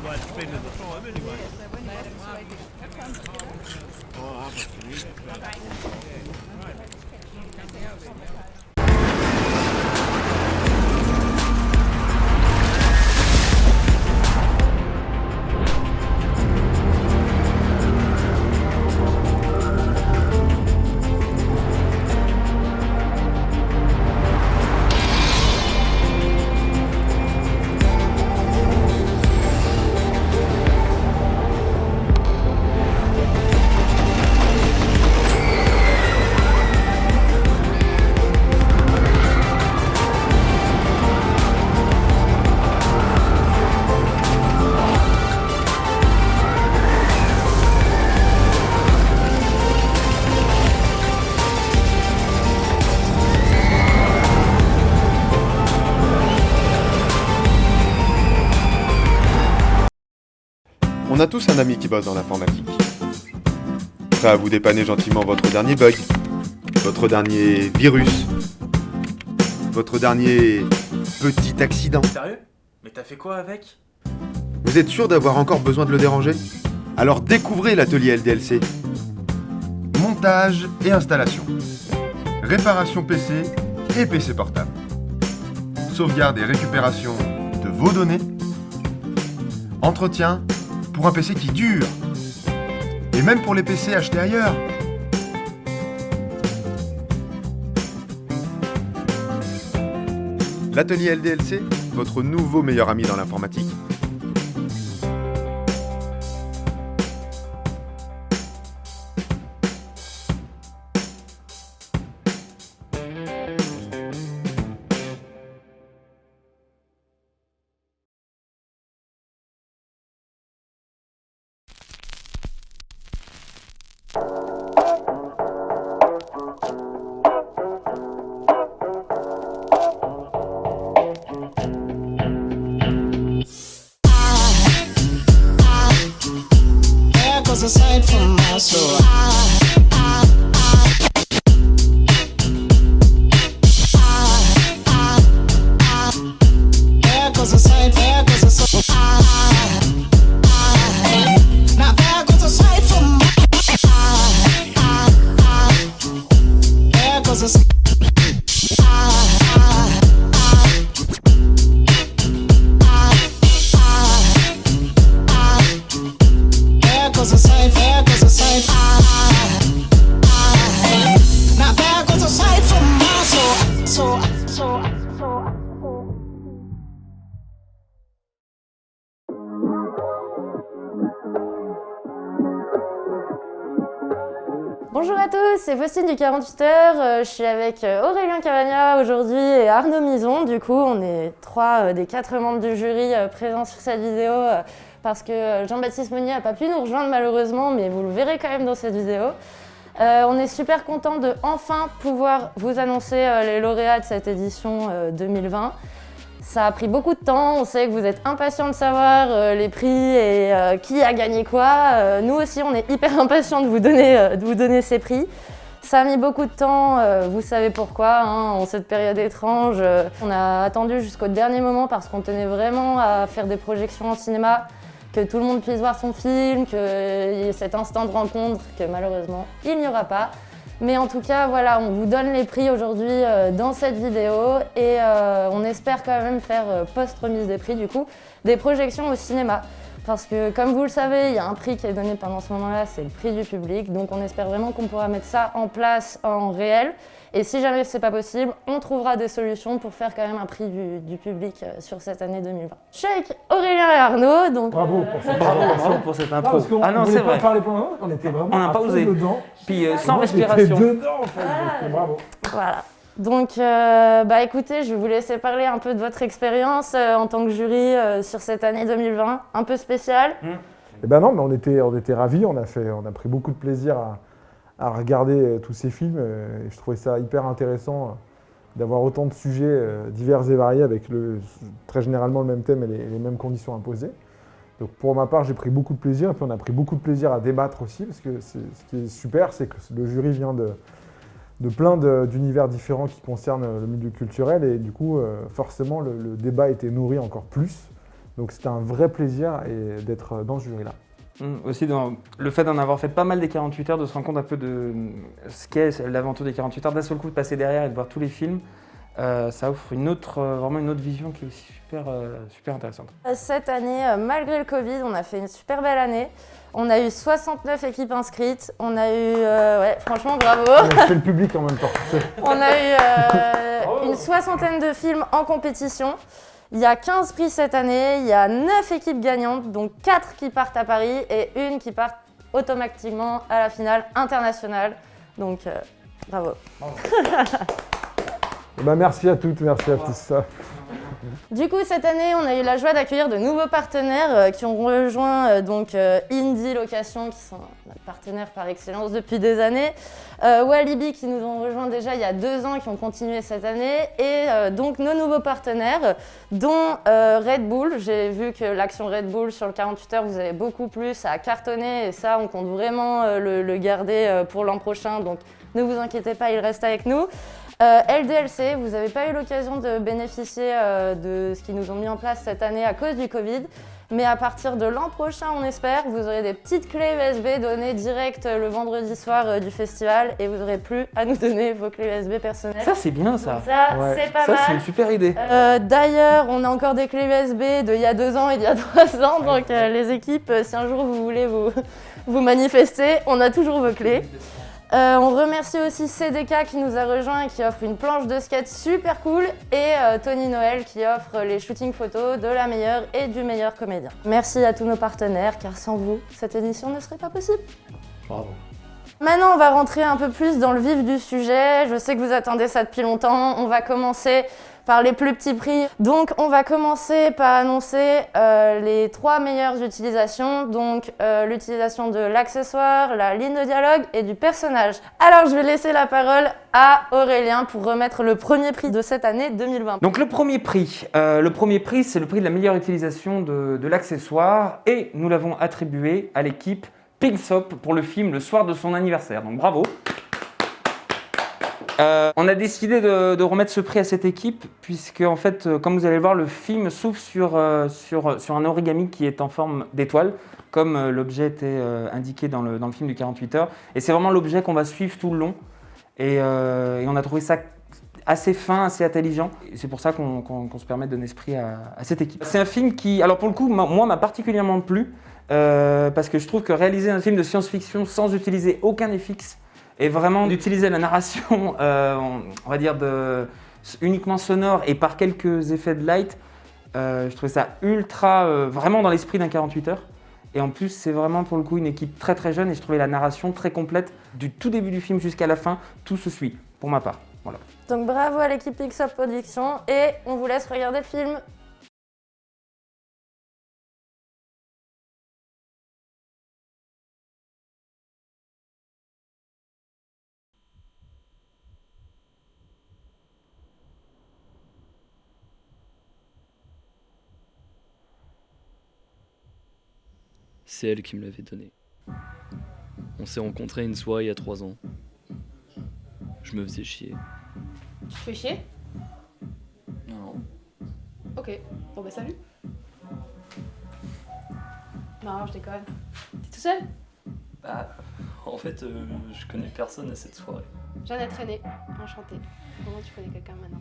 well spend of the time anyway. Oh, On a tous un ami qui bosse dans l'informatique. Prêt à vous dépanner gentiment votre dernier bug, votre dernier virus, votre dernier petit accident. Sérieux? Mais t'as fait quoi avec? Vous êtes sûr d'avoir encore besoin de le déranger? Alors découvrez l'atelier LDLC. Montage et installation. Réparation PC et PC portable. Sauvegarde et récupération de vos données. Entretien pour un PC qui dure. Et même pour les PC achetés ailleurs. L'atelier LDLC, votre nouveau meilleur ami dans l'informatique. Aside from my soul, there goes a sight, there goes a soul. Now there goes a sight from my there goes a there goes a sight. Now there goes a sight from my soul. Bonjour à tous, c'est Faustine du 48 heures. Je suis avec Aurélien Cavagna aujourd'hui et Arnaud Mison. Du coup, on est trois des 4 membres du jury présents sur cette vidéo parce que Jean-Baptiste Monnier n'a pas pu nous rejoindre malheureusement, mais vous le verrez quand même dans cette vidéo. On est super content de enfin pouvoir vous annoncer les lauréats de cette édition 2020. Ça a pris beaucoup de temps, on sait que vous êtes impatients de savoir les prix et qui a gagné quoi. Nous aussi, on est hyper impatients de vous donner ces prix. Ça a mis beaucoup de temps, vous savez pourquoi, hein, en cette période étrange. On a attendu jusqu'au dernier moment parce qu'on tenait vraiment à faire des projections en cinéma, que tout le monde puisse voir son film, qu'il y ait cet instant de rencontre que malheureusement, il n'y aura pas. Mais en tout cas, voilà, on vous donne les prix aujourd'hui dans cette vidéo et on espère quand même faire post-remise des prix, du coup, des projections au cinéma. Parce que comme vous le savez, il y a un prix qui est donné pendant ce moment-là, c'est le prix du public. Donc on espère vraiment qu'on pourra mettre ça en place en réel. Et si jamais c'est pas possible, on trouvera des solutions pour faire quand même un prix du public sur cette année 2020. Je suis avec Aurélien et Arnaud, donc... Bravo pour cette Bravo pour cette intro. Ah non, c'est vrai. On était vraiment On n'a pas osé. dedans. Puis sans Moi, respiration. j'étais dedans en fait. Donc, bravo. Voilà. Donc, écoutez, je vais vous laisser parler un peu de votre expérience en tant que jury sur cette année 2020, un peu spéciale. Eh ben non, mais on était ravis. On a pris beaucoup de plaisir à regarder tous ces films. Et je trouvais ça hyper intéressant d'avoir autant de sujets divers et variés avec très généralement le même thème et les mêmes conditions imposées. Donc pour ma part, j'ai pris beaucoup de plaisir. Et puis on a pris beaucoup de plaisir à débattre aussi, parce que ce qui est super, c'est que le jury vient de plein d'univers différents qui concernent le milieu culturel. Et du coup, forcément, le débat était nourri encore plus Donc c'était un vrai plaisir d'être dans ce jury-là. Aussi, dans le fait d'en avoir fait pas mal des 48 heures, de se rendre compte un peu de ce qu'est l'aventure des 48 heures, d'un seul coup de passer derrière et de voir tous les films, ça offre vraiment une autre vision qui est aussi super intéressante. Cette année, malgré le Covid, on a fait une super belle année. On a eu 69 équipes inscrites. On a eu, franchement, bravo. C'est le public en même temps. On a eu une soixantaine de films en compétition. Il y a 15 prix cette année. Il y a 9 équipes gagnantes, donc 4 qui partent à Paris et une qui part automatiquement à la finale internationale. Donc, bravo. Merci à toutes, merci à tous. Du coup, cette année, on a eu la joie d'accueillir de nouveaux partenaires qui ont rejoint Indie Location, qui sont notre partenaire par excellence depuis des années, Walibi, qui nous ont rejoint déjà il y a 2 ans, qui ont continué cette année, et donc nos nouveaux partenaires, dont Red Bull. J'ai vu que l'action Red Bull sur le 48 heures, vous avez beaucoup plu, ça a cartonné, et ça, on compte vraiment le garder pour l'an prochain, donc ne vous inquiétez pas, il reste avec nous. LDLC, vous n'avez pas eu l'occasion de bénéficier de ce qu'ils nous ont mis en place cette année à cause du Covid, mais à partir de l'an prochain, on espère, vous aurez des petites clés USB données direct le vendredi soir du festival et vous n'aurez plus à nous donner vos clés USB personnelles. Ça, c'est bien ça. Ça, Ouais. c'est pas Ça, mal. c'est une super idée. D'ailleurs, on a encore des clés USB d'il y a 2 ans et d'il y a 3 ans, donc les équipes, si un jour vous voulez vous manifester, on a toujours vos clés. On remercie aussi CDK qui nous a rejoint et qui offre une planche de skate super cool et Tony Noël qui offre les shootings photos de la meilleure et du meilleur comédien. Merci à tous nos partenaires car sans vous, cette édition ne serait pas possible. Bravo. Maintenant, on va rentrer un peu plus dans le vif du sujet. Je sais que vous attendez ça depuis longtemps. On va commencer par les plus petits prix. Donc, on va commencer par annoncer les 3 meilleures utilisations. Donc, l'utilisation de l'accessoire, la ligne de dialogue et du personnage. Alors, je vais laisser la parole à Aurélien pour remettre le premier prix de cette année 2020. Donc le premier prix, c'est le prix de la meilleure utilisation de l'accessoire et nous l'avons attribué à l'équipe Pixop pour le film Le soir de son anniversaire. Donc bravo. On a décidé de remettre ce prix à cette équipe puisque en fait, comme vous allez le voir, le film s'ouvre sur un origami qui est en forme d'étoile, comme l'objet était indiqué dans le film du 48 heures. Et c'est vraiment l'objet qu'on va suivre tout le long. Et on a trouvé ça assez fin, assez intelligent. Et c'est pour ça qu'on se permet de donner ce prix à cette équipe. C'est un film qui, alors pour le coup, moi m'a particulièrement plu parce que je trouve que réaliser un film de science-fiction sans utiliser aucun FX et vraiment d'utiliser la narration, on va dire, uniquement sonore et par quelques effets de light, je trouvais ça ultra, vraiment dans l'esprit d'un 48 heures. Et en plus, c'est vraiment pour le coup une équipe très très jeune et je trouvais la narration très complète du tout début du film jusqu'à la fin. Tout se suit, pour ma part. Voilà. Donc bravo à l'équipe Pixop Production et on vous laisse regarder le film. C'est elle qui me l'avait donné. On s'est rencontrés à une soirée il y a 3 ans. Je me faisais chier. Tu te fais chier? Non. Ok, bon bah salut. Non, je déconne. T'es tout seul? Bah, en fait, je connais personne à cette soirée. Jeannette René, enchantée. Comment tu connais quelqu'un maintenant?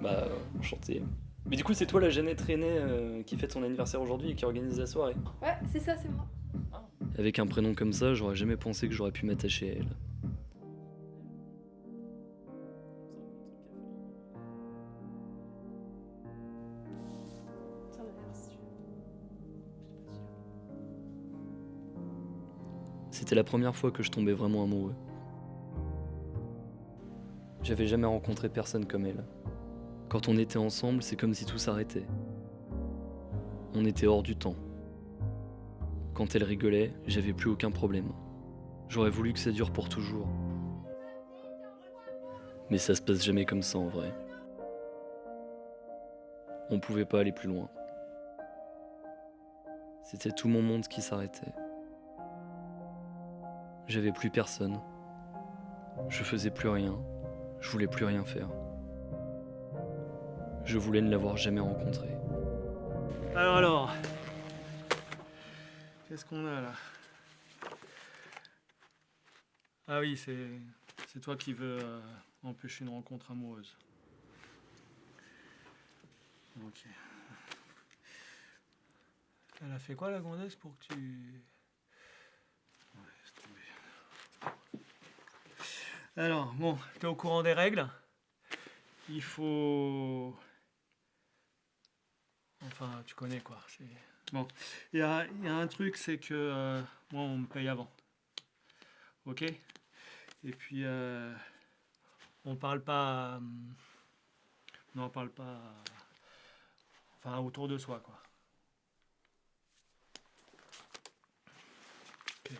Bah, enchanté. Mais du coup, c'est toi la Jeannette René qui fête son anniversaire aujourd'hui et qui organise la soirée. Ouais, c'est ça, c'est moi. Avec un prénom comme ça, j'aurais jamais pensé que j'aurais pu m'attacher à elle. Ça m'inverse. C'était la première fois que je tombais vraiment amoureux. J'avais jamais rencontré personne comme elle. Quand on était ensemble, c'est comme si tout s'arrêtait. On était hors du temps. Quand elle rigolait, j'avais plus aucun problème. J'aurais voulu que ça dure pour toujours. Mais ça se passe jamais comme ça en vrai. On pouvait pas aller plus loin. C'était tout mon monde qui s'arrêtait. J'avais plus personne. Je faisais plus rien. Je voulais plus rien faire. Je voulais ne l'avoir jamais rencontrée. Alors. Qu'est-ce qu'on a là? Ah oui, c'est toi qui veux empêcher une rencontre amoureuse. Ok. Elle a fait quoi la gonzesse pour que tu... Ouais, laisse tomber. Alors, bon, t'es au courant des règles? Il faut... Enfin, tu connais quoi. Bon, il y a un truc, c'est que moi, on me paye avant. Ok? Et puis, on parle pas... non, on parle pas... enfin, autour de soi, quoi. Ok.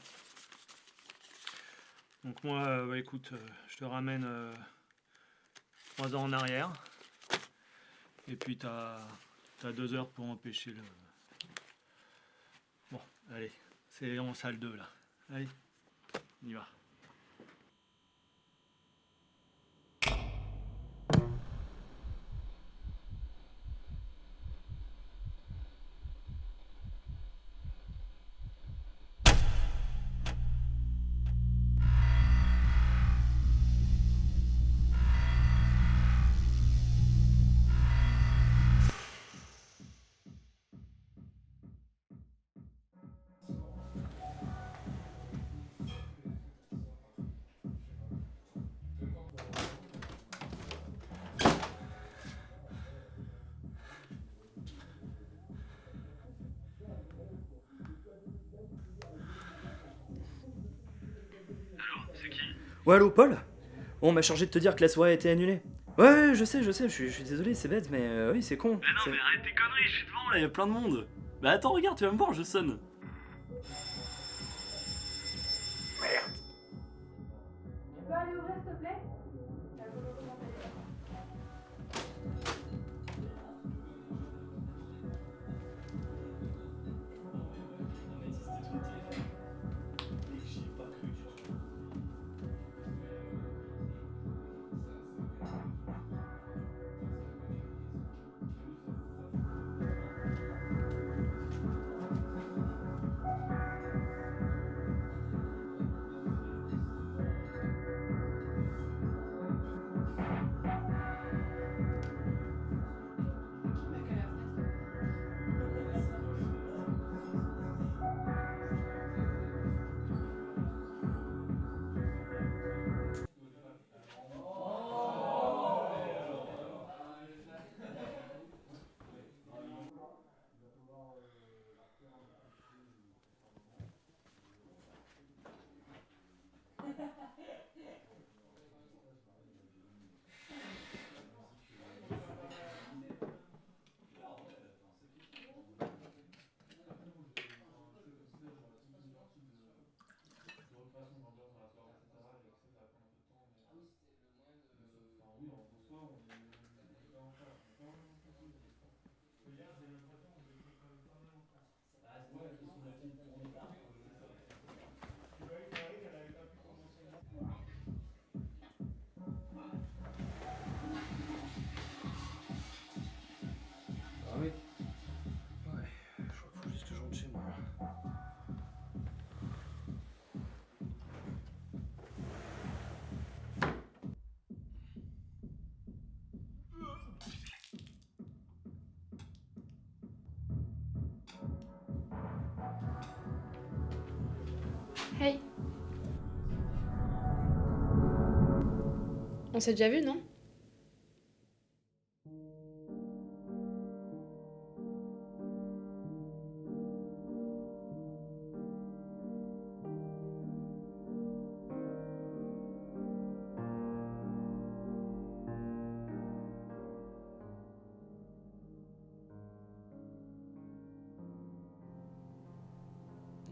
Donc moi, bah, écoute, je te ramène 3 ans en arrière. Et puis, t'as 2 heures pour empêcher le... Bon, allez, c'est en salle 2, là. Allez, on y va. Ouais, allô, Paul? On m'a chargé de te dire que la soirée a été annulée. Ouais, je sais, je suis désolé, c'est bête, mais oui, c'est con. Mais non, mais arrête tes conneries, je suis devant là, y a plein de monde. Bah attends, regarde, tu vas me voir, je sonne. Tu peux aller ouvrir s'il te plaît? Ah oui. Ouais, je crois qu'il faut juste que je rentre chez moi. Hey. On s'est déjà vu, non?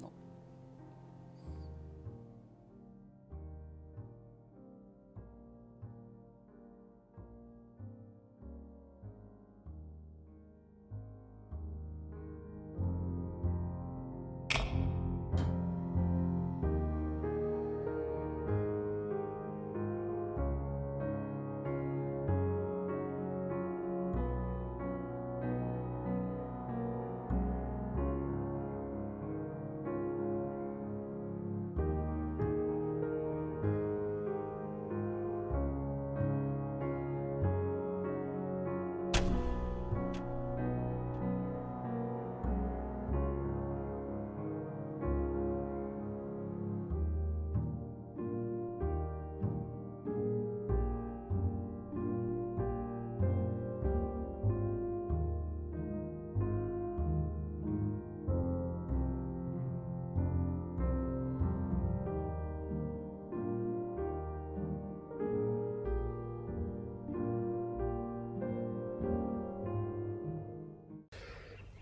Non.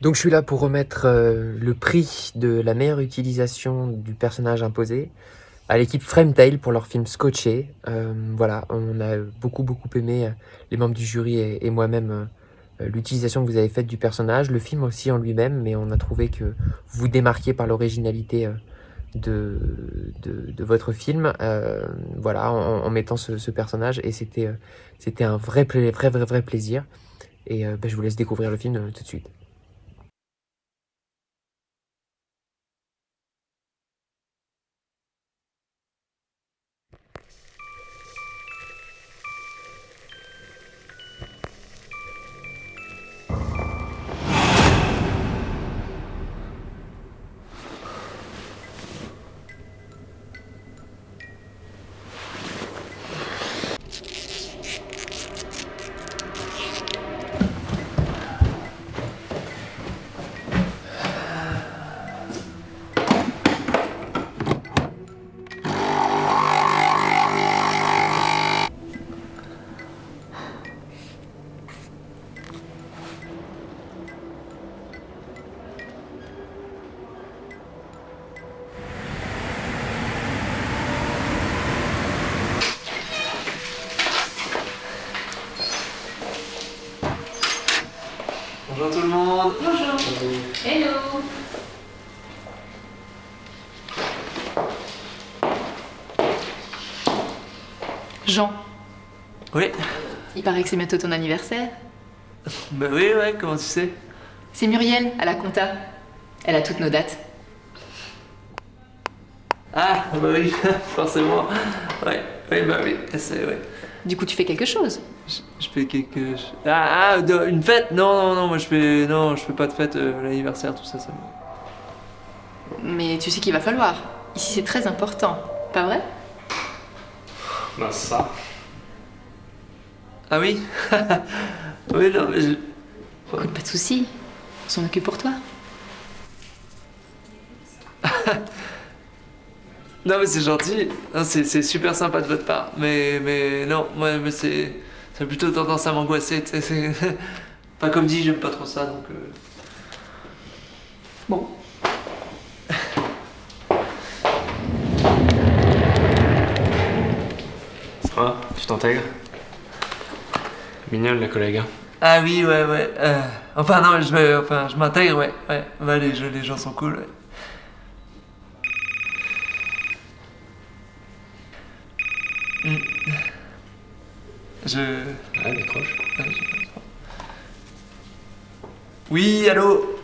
Donc je suis là pour remettre le prix de la meilleure utilisation du personnage imposé à l'équipe Frametail pour leur film Scotché. Voilà, on a beaucoup aimé, les membres du jury et moi-même, l'utilisation que vous avez faite du personnage, le film aussi en lui-même, mais on a trouvé que vous vous démarquiez par l'originalité de votre film, voilà, en mettant ce personnage, et c'était un vrai plaisir. Et je vous laisse découvrir le film tout de suite. Bonjour tout le monde. Bonjour. Hello. Jean, Oui. il paraît que c'est bientôt ton anniversaire. Bah oui, ouais, comment tu sais? C'est Muriel, à la compta. Elle a toutes nos dates. Ah, bah oui, forcément. Ouais, bah oui, c'est, ouais. Du coup, tu fais quelque chose. Je fais quelque... une fête? Non, moi je fais pas de fête, l'anniversaire, tout ça, ça me... Mais tu sais qu'il va falloir. Ici, c'est très important. Pas vrai? Bah ça. Ah oui? Oui, non, mais je... Écoute, pas de soucis. On s'en occupe pour toi. Non mais c'est gentil, non, c'est super sympa de votre part, mais non, moi mais c'est plutôt tendance à m'angoisser, tu sais, c'est... Enfin comme dit, j'aime pas trop ça, donc... Bon. Ça va? Tu t'intègres? Mignonne la collègue, hein? Ah oui, ouais, enfin non, je m'intègre, ouais, bah, les gens sont cool, ouais. Ouais, décroche. Oui, allô?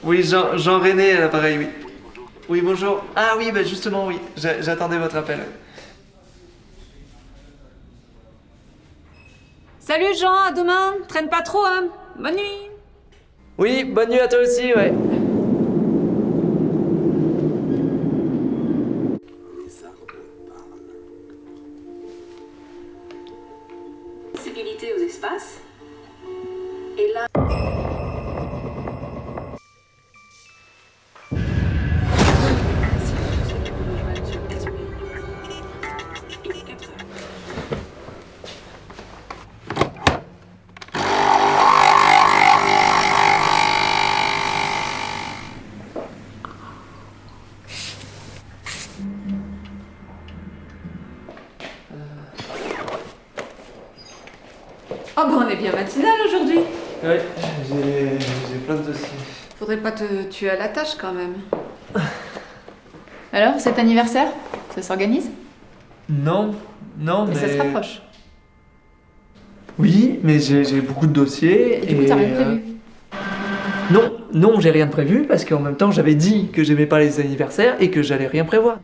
Oui, Jean René à l'appareil, oui. Oui, bonjour. Ah oui, bah justement, oui, j'attendais votre appel. Salut Jean, à demain. Traîne pas trop, hein. Bonne nuit. Oui, bonne nuit à toi aussi, ouais. Sensibilité aux espaces. Et là... Oh bah on est bien matinal aujourd'hui. Ouais, j'ai plein de dossiers. Faudrait pas te tuer à la tâche quand même. Alors, cet anniversaire, ça s'organise? Non, mais... Ça se rapproche. Oui, mais j'ai beaucoup de dossiers. Et du coup, t'as rien prévu? Non, j'ai rien de prévu parce qu'en même temps, j'avais dit que j'aimais pas les anniversaires et que j'allais rien prévoir.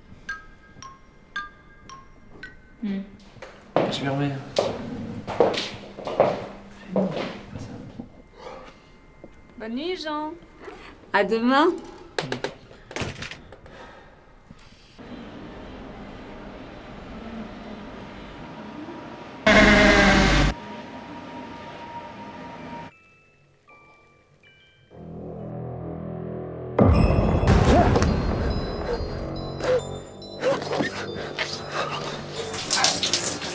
Je m'y remets. Bonne nuit Jean. À demain.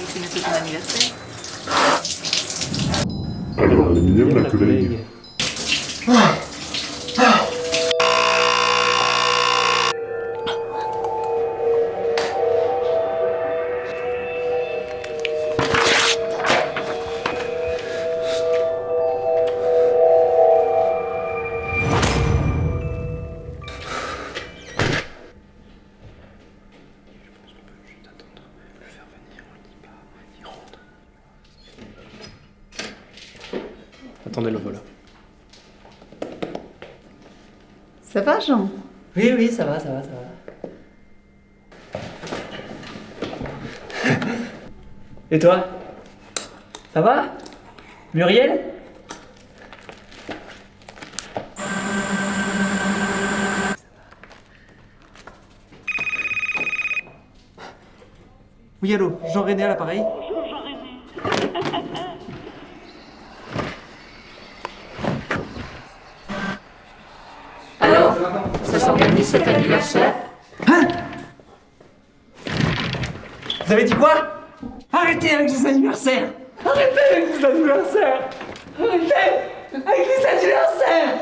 C'est bientôt ton anniversaire. Alors, elle est mignonne la collègue. Attendez, le voilà. Ça va, Jean? Oui, oui, ça va, ça va, ça va. Et toi? Ça va? Muriel? Oui, allô, Jean-René à l'appareil? Alors, ça s'organise cet anniversaire? Hein? Vous avez dit quoi? Arrêtez avec les anniversaires! Arrêtez avec les anniversaires! Arrêtez avec les anniversaires!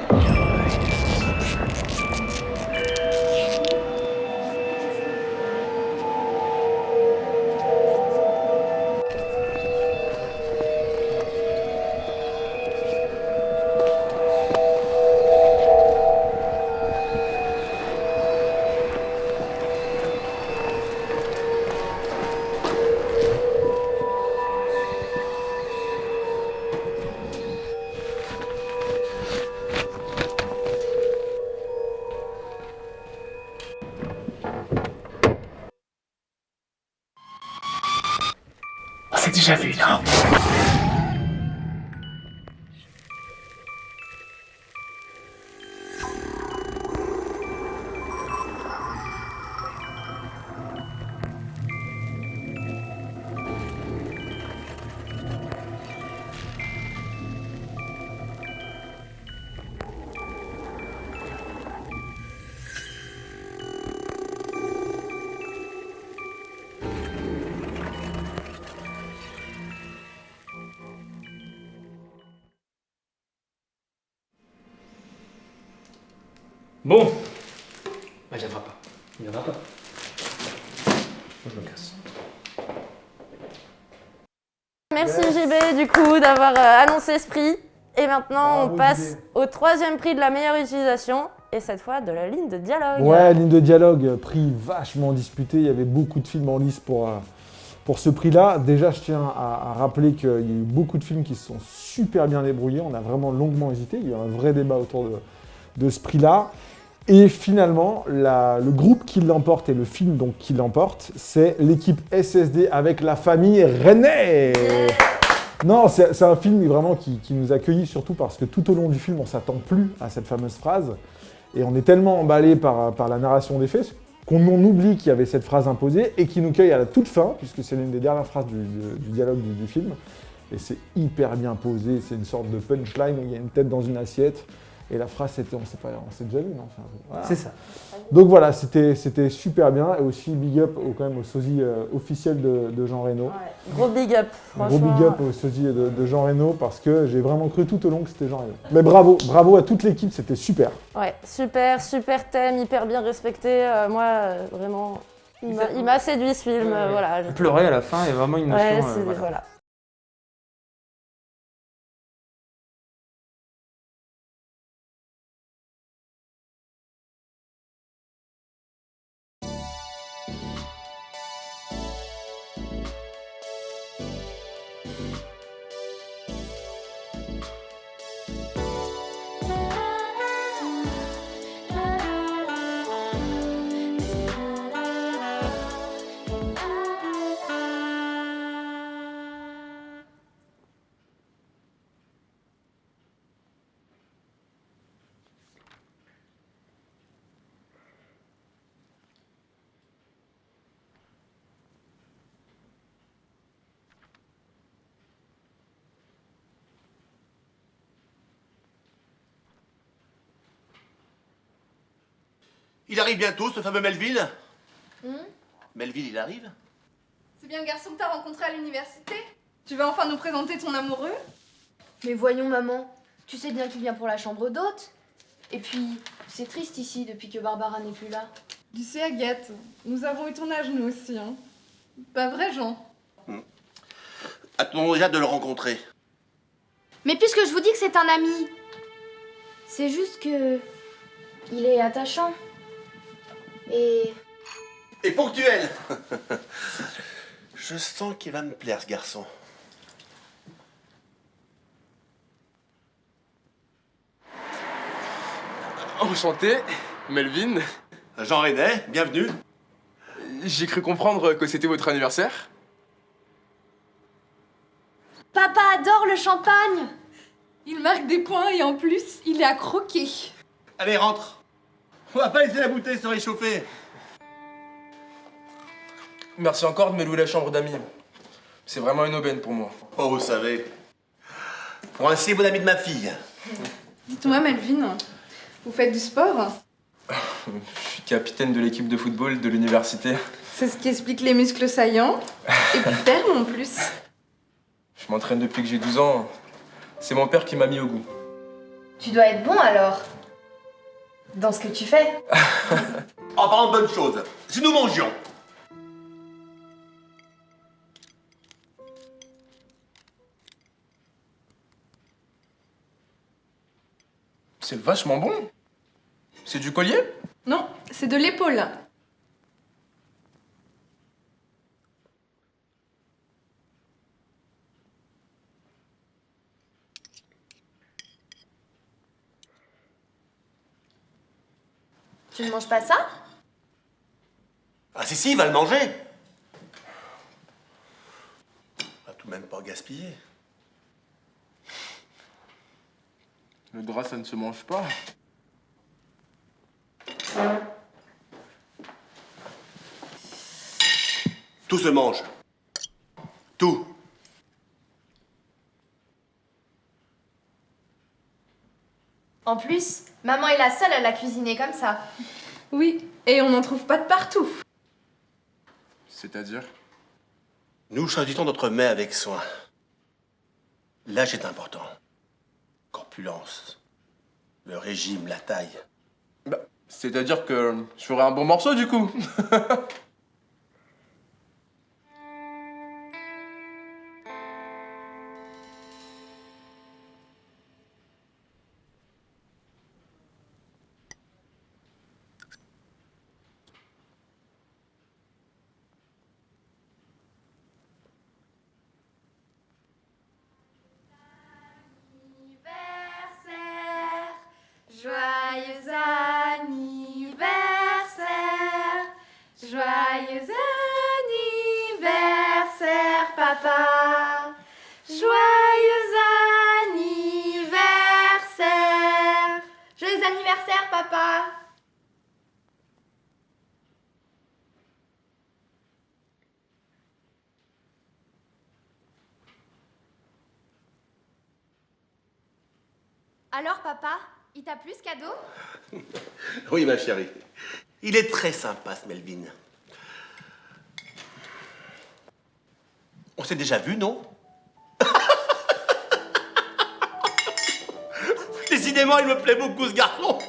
On s'est déjà vu, non? Bon. Bah, il viendra pas. Il viendra pas. Moi, je me casse. Merci JB du coup d'avoir annoncé ce prix. Et maintenant on passe au troisième prix de la meilleure utilisation. Et cette fois de la ligne de dialogue. Ouais, ligne de dialogue, prix vachement disputé. Il y avait beaucoup de films en lice pour ce prix-là. Déjà, je tiens à rappeler qu'il y a eu beaucoup de films qui se sont super bien débrouillés. On a vraiment longuement hésité. Il y a eu un vrai débat autour de ce prix-là. Et finalement, le groupe qui l'emporte et le film donc qui l'emporte, c'est l'équipe SSD avec la famille René. Non, c'est un film vraiment qui nous a accueillis, surtout parce que tout au long du film, on ne s'attend plus à cette fameuse phrase. Et on est tellement emballé par la narration des faits qu'on oublie qu'il y avait cette phrase imposée et qui nous cueille à la toute fin, puisque c'est l'une des dernières phrases du dialogue du film. Et c'est hyper bien posé, c'est une sorte de punchline où il y a une tête dans une assiette. Et la phrase, c'était, on s'est déjà vu, non? Voilà. C'est ça. Donc voilà, c'était super bien. Et aussi, big up quand même au sosie officiel de Jean Reno. Ouais, gros big up, franchement. Gros big up au sosie de Jean Reno, parce que j'ai vraiment cru tout au long que c'était Jean Reno. Mais bravo à toute l'équipe, c'était super. Ouais, super thème, hyper bien respecté. Moi, vraiment, il m'a séduit ce film. Voilà. J'ai pleuré à la fin, il y a vraiment une notion. Ouais, voilà. Il arrive bientôt, ce fameux Melville. Hmm? Melville, il arrive? C'est bien le garçon que t'as rencontré à l'université? Tu vas enfin nous présenter ton amoureux? Mais voyons, maman, tu sais bien qu'il vient pour la chambre d'hôte. Et puis, c'est triste ici depuis que Barbara n'est plus là. Tu sais, Agathe, nous avons eu ton âge, nous aussi, hein. Pas vrai, Jean? Attendons déjà de le rencontrer. Mais puisque je vous dis que c'est un ami, c'est juste que... il est attachant. Et ponctuel. Je sens qu'il va me plaire, ce garçon. Enchanté, Melvin. Jean-René, bienvenue. J'ai cru comprendre que c'était votre anniversaire. Papa adore le champagne. Il marque des points et en plus, il est à croquer. Allez, rentre. On va pas laisser la bouteille se réchauffer. Merci encore de me louer la chambre d'amis. C'est vraiment une aubaine pour moi. Oh, vous savez, pour un si bon ami de ma fille. Dites-moi, Melvin, vous faites du sport? Je suis capitaine de l'équipe de football de l'université. C'est ce qui explique les muscles saillants. Et puis ferme en plus. Je m'entraîne depuis que j'ai 12 ans. C'est mon père qui m'a mis au goût. Tu dois être bon alors. Dans ce que tu fais. En parlant de bonnes choses, si nous mangions. C'est vachement bon. C'est du collier? Non, c'est de l'épaule. Tu ne manges pas ça? Ah si, il va le manger. On va tout de même pas gaspiller. Le drap, ça ne se mange pas. Tout se mange. Tout. En plus, maman est la seule à la cuisiner comme ça. Oui, et on n'en trouve pas de partout. C'est-à-dire? Nous choisissons notre mets avec soin. L'âge est important. Corpulence, le régime, la taille. Bah, c'est-à-dire que je ferai un bon morceau du coup. Joyeux anniversaire, joyeux anniversaire, papa. Joyeux anniversaire, joyeux anniversaire, papa. Alors, papa? Il t'a plu ce cadeau? Oui, ma chérie. Il est très sympa, ce Melvin. On s'est déjà vu, non? Décidément, il me plaît beaucoup, ce garçon.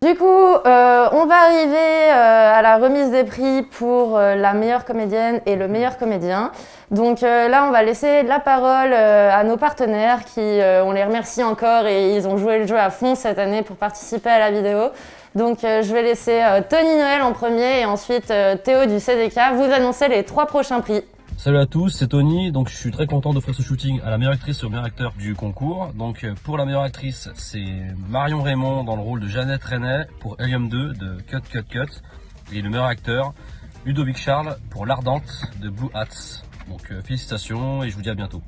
Du coup, on va arriver à la remise des prix pour la meilleure comédienne et le meilleur comédien. Donc là, on va laisser la parole à nos partenaires qui, on les remercie encore et ils ont joué le jeu à fond cette année pour participer à la vidéo. Donc je vais laisser Tony Noël en premier et ensuite Théo du CDK vous annoncer les 3 prochains prix. Salut à tous, c'est Tony. Donc je suis très content d'offrir ce shooting à la meilleure actrice et au meilleur acteur du concours. Donc pour la meilleure actrice, c'est Marion Raymond dans le rôle de Jeannette Renet pour Helium 2 de Cut Cut Cut. Et le meilleur acteur, Ludovic Charles pour L'Ardente de Blue Hats. Donc félicitations et je vous dis à bientôt.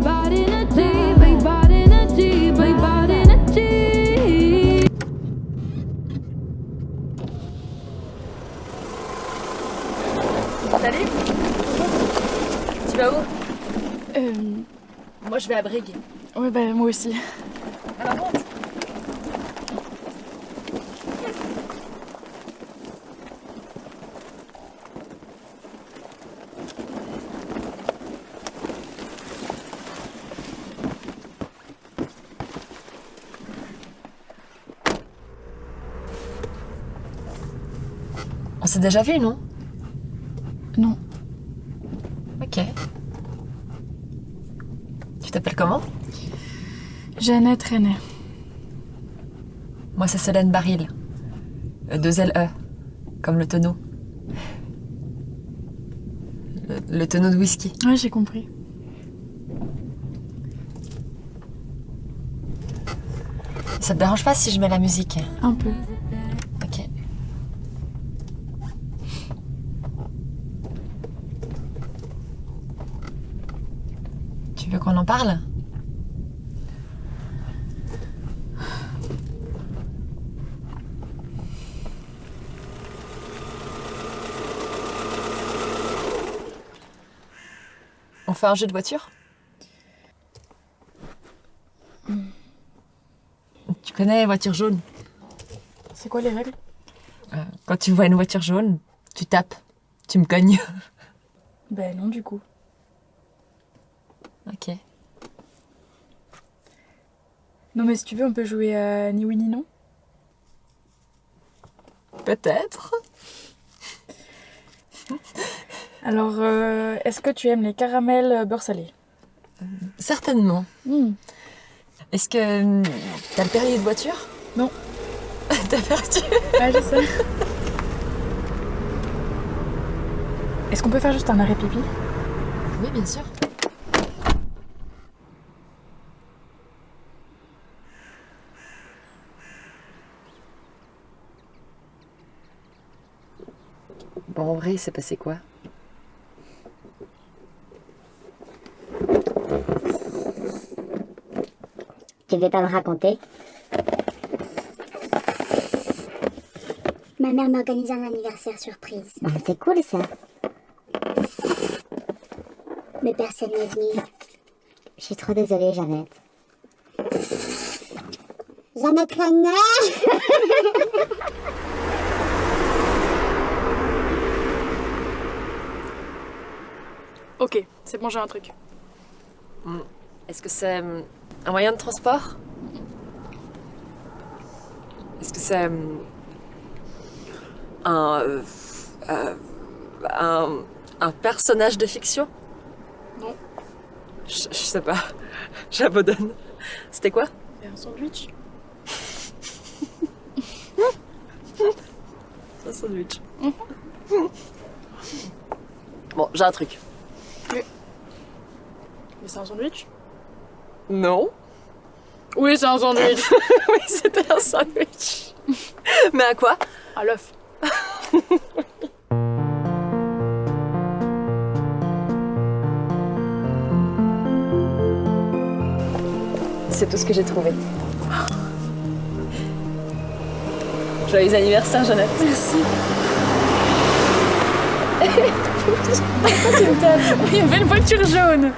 Body Salut. Tu vas où Moi je vais à Brigue. Ouais, bah moi aussi. Alors monte. On s'est déjà vu, non? Non. Ok. Tu t'appelles comment? Jeannette René. Moi, c'est Solène Baril. 2LE. Comme le tonneau. Le tonneau de whisky. Ouais, j'ai compris. Ça te dérange pas si je mets la musique? Un peu. Ok. Tu veux qu'on en parle? On fait un jeu de voiture? Tu connais voiture jaune? C'est quoi les règles? Quand tu vois une voiture jaune, tu tapes. Tu me cognes. Ben non, du coup. Ok. Non, mais si tu veux, on peut jouer à ni oui ni non. Peut-être. Alors, est-ce que tu aimes les caramels beurre salé? Certainement. Est-ce que t'as le permis de voiture? Non. T'as perdu? Ah, je sais. Est-ce qu'on peut faire juste un arrêt pipi? Oui, bien sûr. Bon, en vrai, il s'est passé quoi? Tu veux pas me raconter? Ma mère m'a organisé un anniversaire surprise. Ah, c'est cool ça. Mais personne n'est venu. Je suis trop désolée, Jeannette. Jeannette René. Ok, c'est bon, j'ai un truc. Est-ce que c'est un moyen de transport? Est-ce que c'est un personnage de fiction? Non. Je sais pas. J'abandonne. C'était quoi? C'est un sandwich. Un sandwich. Bon, j'ai un truc. Oui. Mais c'est un sandwich? Non. Oui, c'est un sandwich. Oui, c'était un sandwich. Mais à quoi? À l'œuf. C'est tout ce que j'ai trouvé. Joyeux anniversaire, Jeannette. Merci. Pourquoi tu me tapes? Il y avait une voiture jaune.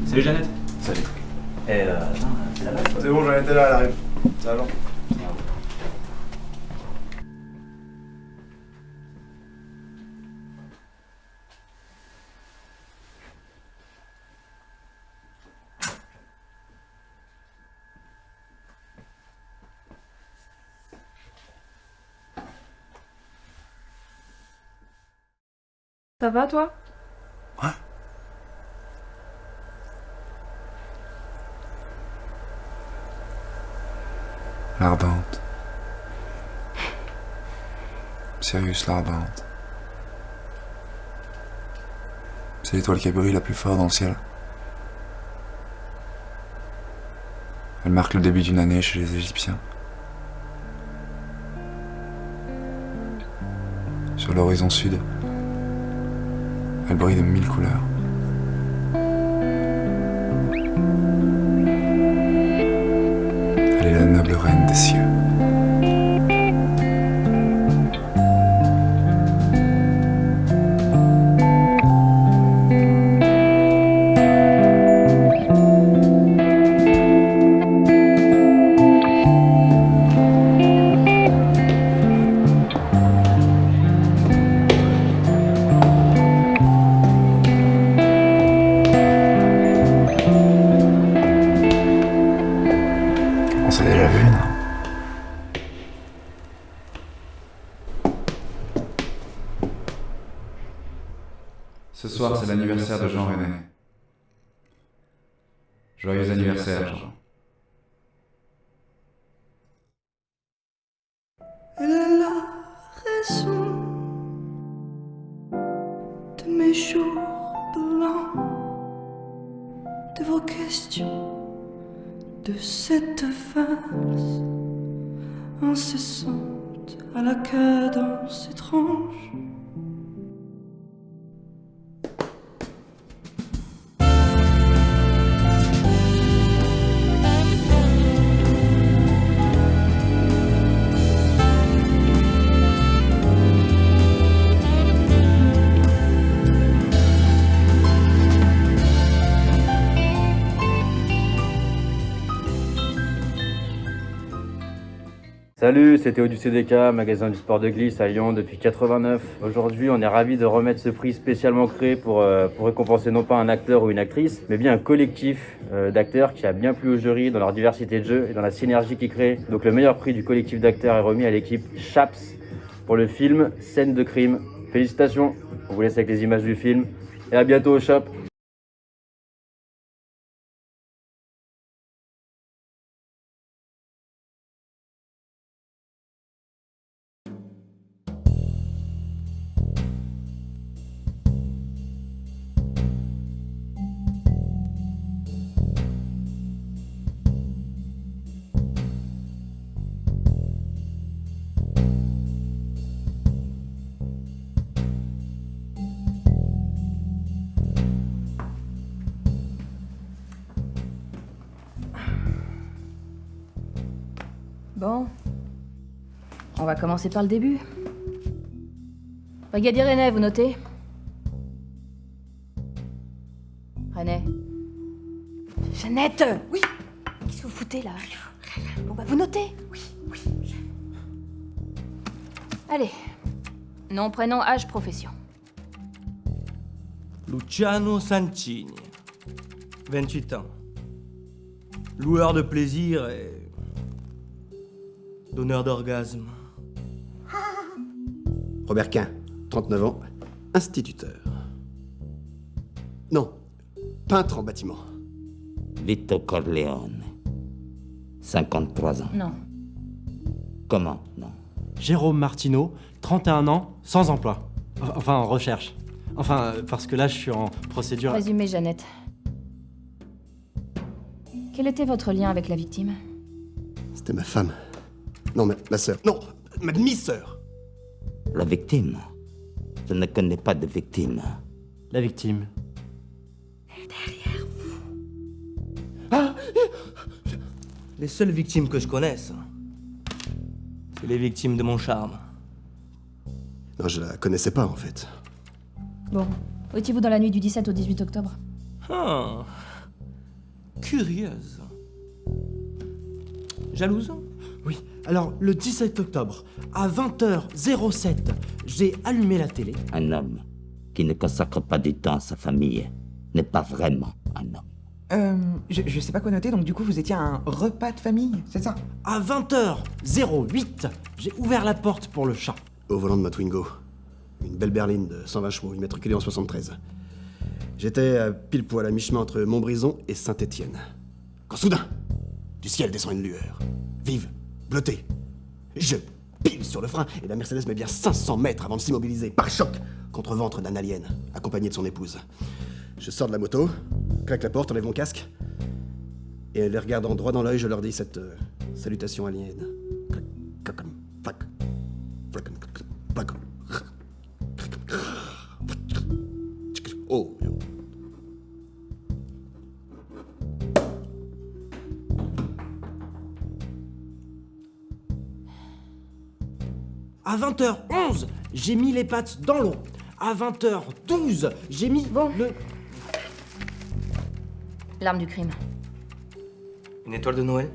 Salut Jeannette. Salut. Et c'est la base. C'est bon, Jeannette est là, elle arrive. Ça va, Jean? Ça va, toi? L'Ardente. Sirius l'Ardente. C'est l'étoile qui brille la plus fort dans le ciel. Elle marque le début d'une année chez les Égyptiens. Sur l'horizon sud, elle brille de 1000 couleurs. Elle est la noble reine des cieux. On s'est déjà vu, non? Ce soir, c'est l'anniversaire de Jean René. Joyeux anniversaire, Jean. Elle est la raison de mes jours blancs, de vos questions, de cette valse incessante à la cadence étrange. Salut, c'est Théo du CDK, magasin du sport de glisse à Lyon depuis 89. Aujourd'hui, on est ravis de remettre ce prix spécialement créé pour récompenser non pas un acteur ou une actrice, mais bien un collectif d'acteurs qui a bien plu au jury dans leur diversité de jeu et dans la synergie qu'ils créent. Donc le meilleur prix du collectif d'acteurs est remis à l'équipe Chaps pour le film Scène de crime. Félicitations, on vous laisse avec les images du film et à bientôt au shop. Bon, on va commencer par le début. Brigadier René, vous notez? René. Jeannette! Oui. Qu'est-ce que vous foutez là? Bon bah vous notez? Oui. Allez. Nom, prénom, âge, profession. Luciano Sancini, 28 ans. Loueur de plaisir et donneur d'orgasme. Robert Quint, 39 ans, instituteur. Non, peintre en bâtiment. Vito Corleone, 53 ans. Non. Comment non? Jérôme Martineau, 31 ans, sans emploi. Enfin, en recherche. Enfin, parce que là, je suis en procédure... Résumé, Jeannette. Quel était votre lien avec la victime? C'était ma femme. Non, ma sœur. Non, ma demi-sœur. La victime? Je ne connais pas de victime. La victime. Les seules victimes que je connaisse, c'est les victimes de mon charme. Non, je la connaissais pas, en fait. Bon, où étiez-vous dans la nuit du 17 au 18 octobre? Ah, curieuse. Jalouse? Oui, alors le 17 octobre, à 20h07, j'ai allumé la télé. Un homme qui ne consacre pas du temps à sa famille n'est pas vraiment un homme. Je sais pas quoi noter, donc du coup vous étiez à un repas de famille, c'est ça? À 20h08, j'ai ouvert la porte pour le chat. Au volant de ma Twingo. Une belle berline de 120 chevaux, immatriculée en 73. J'étais à pile poil à mi-chemin entre Montbrison et Saint-Étienne. Quand soudain, du ciel descend une lueur. Vive, bleutée. Je pile sur le frein et la Mercedes met bien 500 mètres avant de s'immobiliser, par choc, contre ventre d'un alien, accompagné de son épouse. Je sors de la moto, claque la porte, enlève mon casque, et les regardant droit dans l'œil, je leur dis cette salutation alien. Oh. À 20h11, j'ai mis les pattes dans l'eau. À 20h12, j'ai mis le... L'arme du crime. Une étoile de Noël?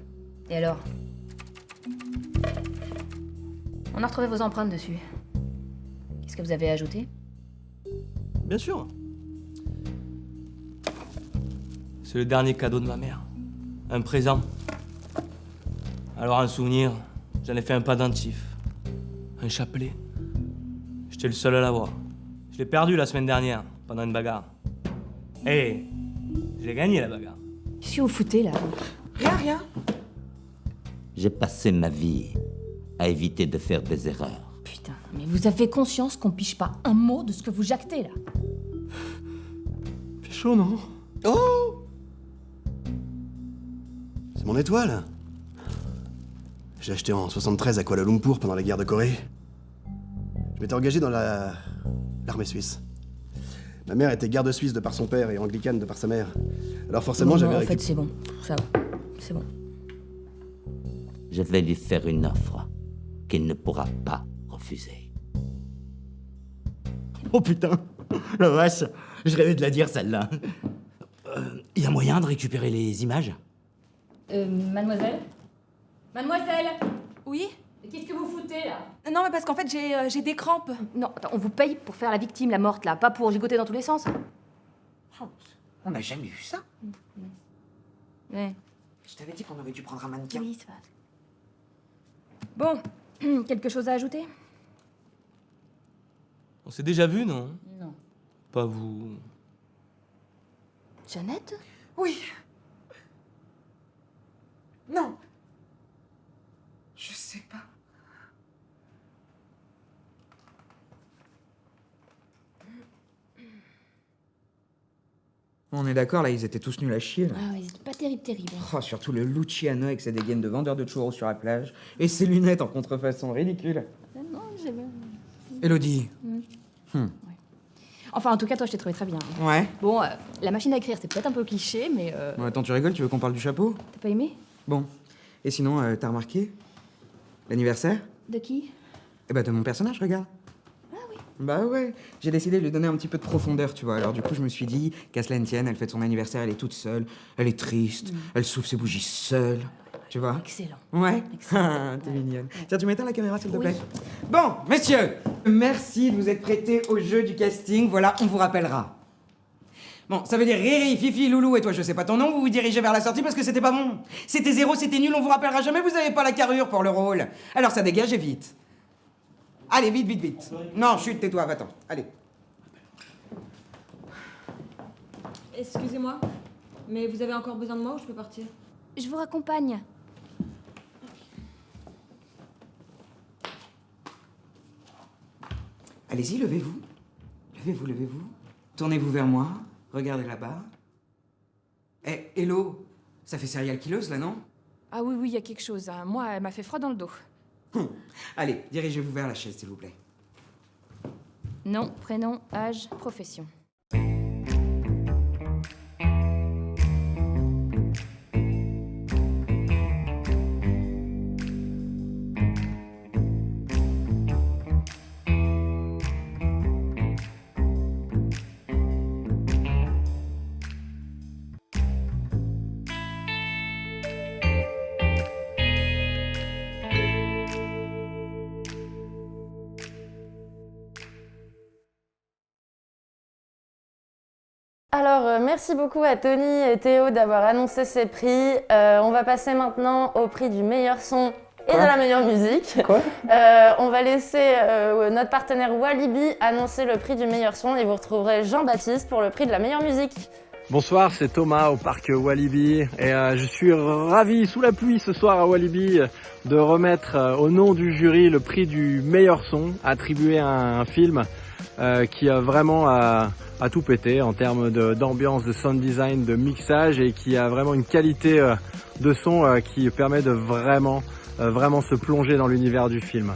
Et alors? On a retrouvé vos empreintes dessus. Qu'est-ce que vous avez ajouté? Bien sûr. C'est le dernier cadeau de ma mère. Un présent. Alors un souvenir, j'en ai fait un pendentif. Un chapelet. J'étais le seul à l'avoir. Je l'ai perdu la semaine dernière, pendant une bagarre. Et j'ai gagné la bagarre. Qu'est-ce que vous foutez là? Rien. J'ai passé ma vie à éviter de faire des erreurs. Putain, mais vous avez conscience qu'on piche pas un mot de ce que vous jactez là? C'est chaud, non? Oh! C'est mon étoile. J'ai acheté en 73 à Kuala Lumpur pendant la guerre de Corée. Je m'étais engagé dans l'armée suisse. Ma mère était garde suisse de par son père et anglicane de par sa mère. Alors forcément, j'avais En fait, c'est bon. Ça va. C'est bon. Je vais lui faire une offre qu'il ne pourra pas refuser. Oh putain, la vache, je rêvais de la dire celle-là. Y a moyen de récupérer les images? Mademoiselle? Mademoiselle? Oui? Qu'est-ce que vous foutez là? Non, mais parce qu'en fait, j'ai des crampes. Non, attends, on vous paye pour faire la victime, la morte là, pas pour gigoter dans tous les sens. On n'a jamais vu ça. Ouais. Je t'avais dit qu'on aurait dû prendre un mannequin. Oui, c'est vrai. Bon, quelque chose à ajouter? On s'est déjà vu, non? Non. Pas vous. Jeannette? Oui. Non. Je sais pas. On est d'accord, là, ils étaient tous nuls à chier, là. Ah ouais, c'est pas terrible. Oh, surtout le Luciano avec sa dégaine de vendeur de churros sur la plage. Et ses lunettes en contrefaçon, ridicule. Non, j'ai pas... Élodie. Enfin, en tout cas, toi, je t'ai trouvé très bien. Ouais. Bon, la machine à écrire, c'est peut-être un peu cliché, mais... Bon, attends, tu rigoles, tu veux qu'on parle du chapeau? T'as pas aimé? Bon. Et sinon, t'as remarqué l'anniversaire? De qui? Eh bah, de mon personnage, regarde. Ah oui. Bah ouais, j'ai décidé de lui donner un petit peu de profondeur, tu vois. Alors du coup, je me suis dit, qu'à cela ne tienne, elle fête son anniversaire, elle est toute seule, elle est triste, elle souffle ses bougies seule, tu vois. Excellent. Ouais. T'es mignonne. Tiens, tu m'éteins la caméra, s'il te plaît? Bon, messieurs, merci de vous être prêtés au jeu du casting. Voilà, on vous rappellera. Bon, ça veut dire Riri, Fifi, Loulou et toi, je sais pas ton nom, vous vous dirigez vers la sortie parce que c'était pas bon. C'était zéro, c'était nul, on vous rappellera jamais, vous avez pas la carrure pour le rôle. Alors ça dégage et vite. Allez, vite, vite, vite. Non, chut, tais-toi, va-t'en. Allez. Excusez-moi, mais vous avez encore besoin de moi ou je peux partir? Je vous raccompagne. Allez-y, levez-vous. Levez-vous. Tournez-vous vers moi. Regardez là-bas. Eh, hello. Ça fait serial killeuse, là, non? Ah oui, il y a quelque chose. Hein. Moi, elle m'a fait froid dans le dos. Allez, dirigez-vous vers la chaise, s'il vous plaît. Nom, prénom, âge, profession. Alors, merci beaucoup à Tony et Théo d'avoir annoncé ces prix. On va passer maintenant au prix du meilleur son et de la meilleure musique. Quoi On va laisser notre partenaire Walibi annoncer le prix du meilleur son et vous retrouverez Jean-Baptiste pour le prix de la meilleure musique. Bonsoir, c'est Thomas au parc Walibi et je suis ravi sous la pluie ce soir à Walibi de remettre au nom du jury le prix du meilleur son attribué à un film qui a vraiment a tout pété en termes d'ambiance, de sound design, de mixage et qui a vraiment une qualité de son qui permet de vraiment se plonger dans l'univers du film.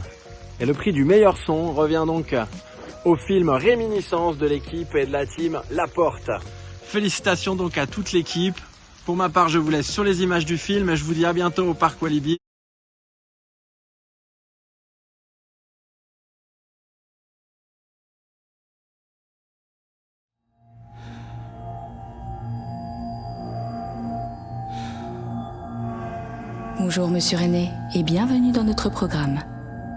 Et le prix du meilleur son revient donc au film Réminiscence de l'équipe et de la team La Porte. Félicitations donc à toute l'équipe. Pour ma part, je vous laisse sur les images du film et je vous dis à bientôt au parc Walibi. Bonjour Monsieur René et bienvenue dans notre programme.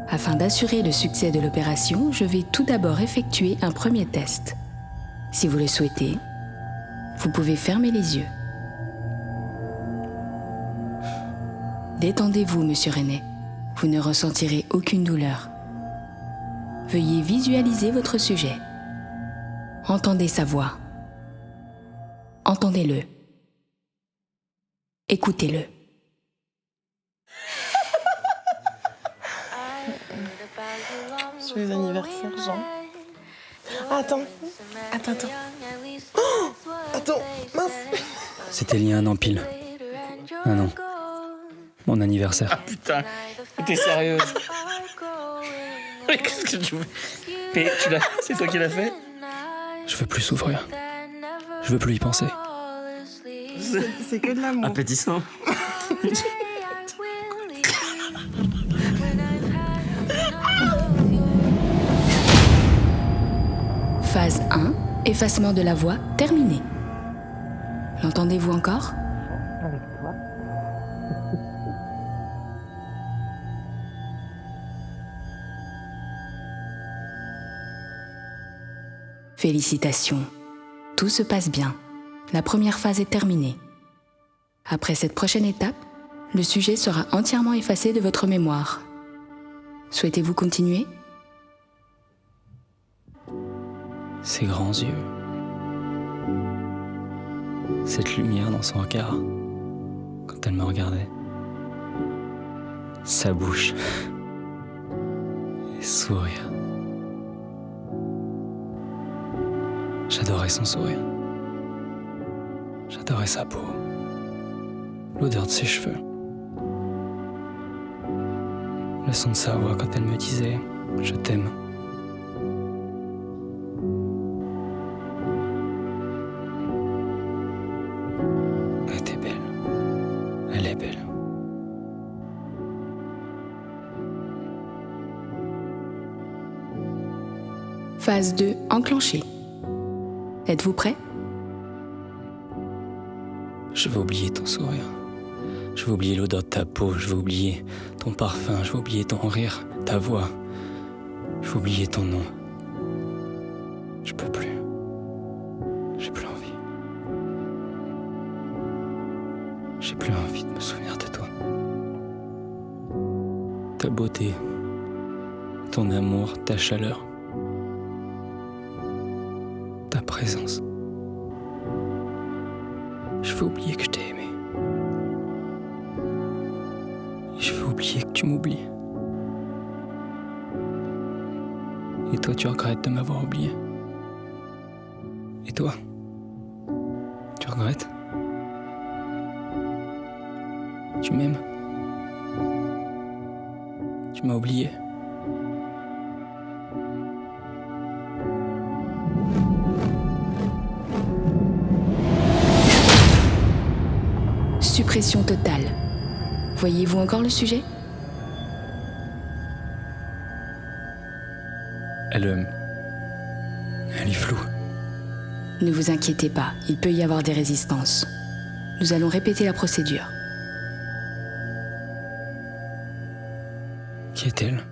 Afin d'assurer le succès de l'opération, je vais tout d'abord effectuer un premier test. Si vous le souhaitez, vous pouvez fermer les yeux. Détendez-vous, Monsieur René. Vous ne ressentirez aucune douleur. Veuillez visualiser votre sujet. Entendez sa voix. Entendez-le. Écoutez-le. Joyeux anniversaire, Jean. Ah, attends. Oh, attends, mince. C'était lié à un an pile. Un an. Mon anniversaire. Ah putain, t'es sérieuse? Mais qu'est-ce que tu veux? Mais c'est toi qui l'as fait? Je veux plus souffrir. Je veux plus y penser. C'est que de l'amour. Appétissant. Phase 1, effacement de la voix, terminé. L'entendez-vous encore? Avec toi. Félicitations. Tout se passe bien. La première phase est terminée. Après cette prochaine étape, le sujet sera entièrement effacé de votre mémoire. Souhaitez-vous continuer? Ses grands yeux. Cette lumière dans son regard. Quand elle me regardait. Sa bouche. Et sourire. J'adorais son sourire. J'adorais sa peau. L'odeur de ses cheveux. Le son de sa voix quand elle me disait « Je t'aime ». Elle était belle. Elle est belle. Phase 2 enclenchée. Êtes-vous prêt? Je veux oublier ton sourire. Je veux oublier l'odeur de ta peau. Je veux oublier ton parfum. Je veux oublier ton rire, ta voix. Je veux oublier ton nom. Je peux plus. J'ai plus envie. J'ai plus envie de me souvenir de toi. Ta beauté. Ton amour, ta chaleur. Ta présence. Je veux oublier que je t'ai aimé. Je veux oublier que tu m'oublies. Et toi, tu regrettes de m'avoir oublié. Et toi, tu regrettes? Tu m'aimes? Tu m'as oublié. Suppression totale. Voyez-vous encore le sujet? Elle est floue. Ne vous inquiétez pas, il peut y avoir des résistances. Nous allons répéter la procédure. Qui est-elle?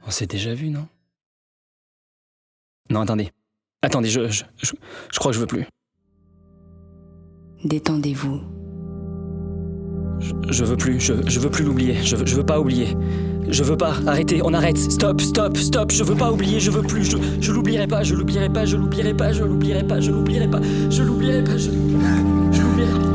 On s'est déjà vu, non? Non, attendez. Attendez, je crois que je veux plus. Détendez-vous. Je veux plus, je veux plus l'oublier. Je veux pas oublier. Je veux pas. Arrêtez, on arrête. Stop, stop, stop. Je veux pas oublier, je veux plus. Je l'oublierai pas, je l'oublierai pas, je l'oublierai pas, je l'oublierai pas, je l'oublierai pas, je l'oublierai pas, je l'oublierai pas.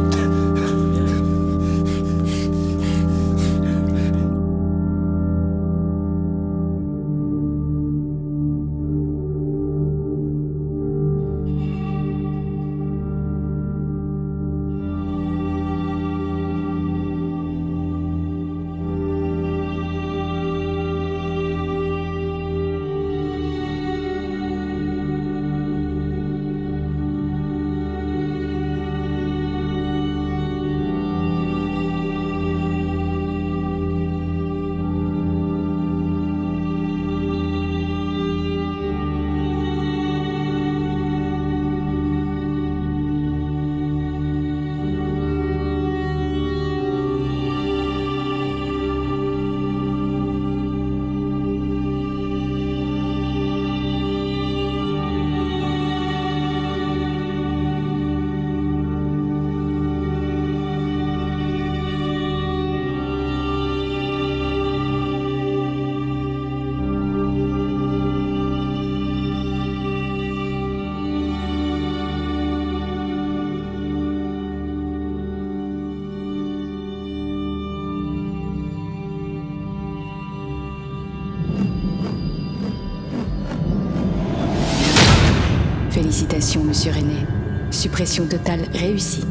Félicitations, monsieur René. Suppression totale réussie.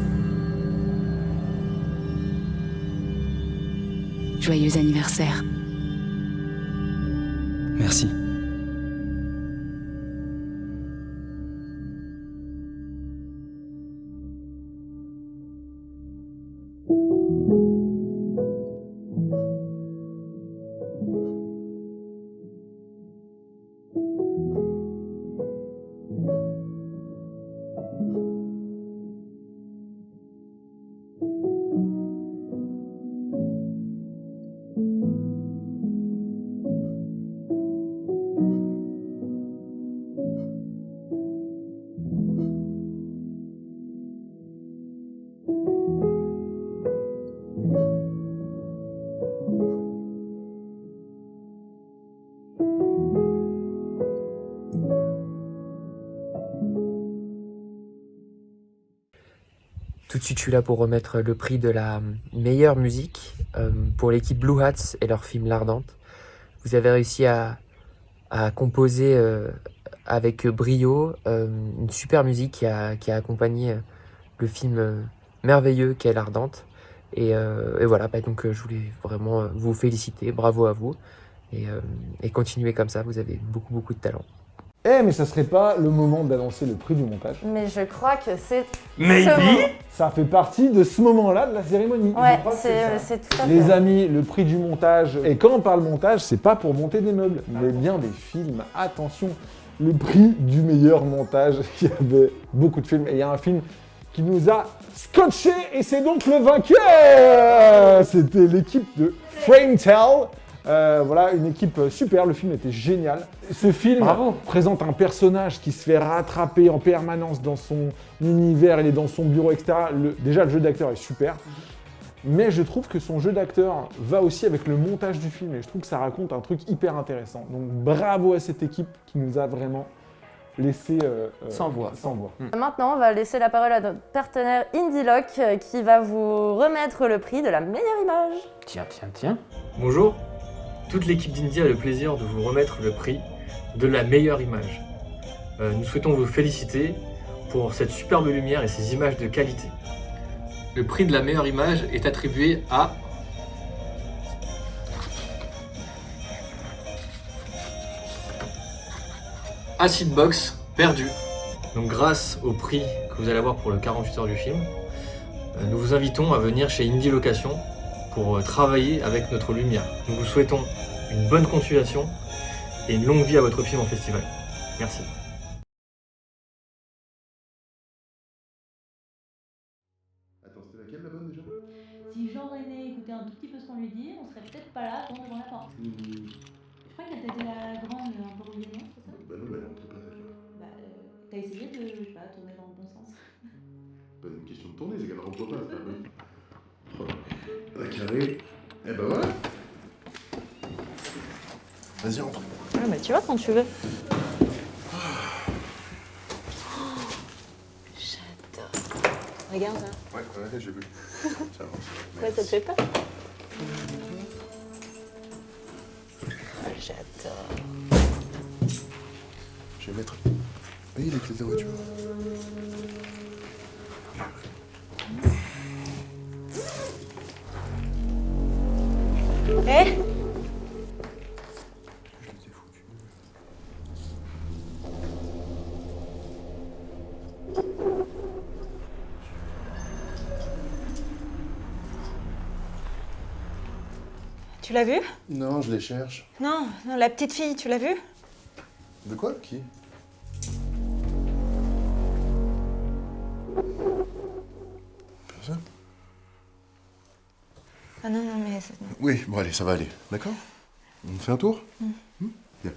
Joyeux anniversaire. Merci. Tout de suite, je suis là pour remettre le prix de la meilleure musique pour l'équipe Blue Hats et leur film L'Ardente. Vous avez réussi à composer avec brio une super musique qui a accompagné le film merveilleux qu'est L'Ardente. Et voilà, donc je voulais vraiment vous féliciter, bravo à vous. Et continuez comme ça, vous avez beaucoup de talent. Mais ça serait pas le moment d'annoncer le prix du montage? Mais je crois que c'est... Ça fait partie de ce moment-là de la cérémonie. Ouais, c'est tout à fait. Les amis, le prix du montage. Et quand on parle montage, c'est pas pour monter des meubles, mais bien des films. Attention, le prix du meilleur montage. Il y avait beaucoup de films. Et il y a un film qui nous a scotché et c'est donc le vainqueur. C'était l'équipe de Frametel. Voilà, une équipe super, le film était génial. Ce film présente un personnage qui se fait rattraper en permanence dans son univers, il est dans son bureau, etc. Déjà, le jeu d'acteur est super, mais je trouve que son jeu d'acteur va aussi avec le montage du film et je trouve que ça raconte un truc hyper intéressant. Donc bravo à cette équipe qui nous a vraiment laissé sans voix. Maintenant, on va laisser la parole à notre partenaire Indieloc qui va vous remettre le prix de la meilleure image. Tiens. Bonjour. toute l'équipe d'Indie a le plaisir de vous remettre le prix de la meilleure image. Nous souhaitons vous féliciter pour cette superbe lumière et ces images de qualité. Le prix de la meilleure image est attribué à Acidbox Perdu. Donc grâce au prix que vous allez avoir pour le 48 heures du film, nous vous invitons à venir chez Indie Location pour travailler avec notre lumière. Nous vous souhaitons une bonne continuation et une longue vie à votre film en festival. Merci. Attends, c'était laquelle la bonne déjà? Si Jean-René écoutait un tout petit peu ce qu'on lui dit, on serait peut-être pas là, devant la porte. Je crois qu'il a peut-être la grande un peu rouillée, non? C'est ça? Bah non, on peut pas d'accord. Bah, t'as essayé de, je sais pas, tourner dans le bon sens. Pas une question de tourner, c'est qu'elle rentre pas, c'est pas bon. La carré. Eh ben voilà. Vas-y, rentre. Ah bah tu vois quand tu veux. J'adore. Regarde ça. Ouais, j'ai vu. Ça va. Ouais, ça te fait pas? J'adore. Je vais mettre. Oui, les clés de la voiture. Eh? Tu l'as vu? Non, je les cherche. Non, non, la petite fille, tu l'as vue? De quoi? Qui? Personne? Ah non, non, mais... Oui, bon allez, ça va aller. D'accord? On fait un tour? Bien.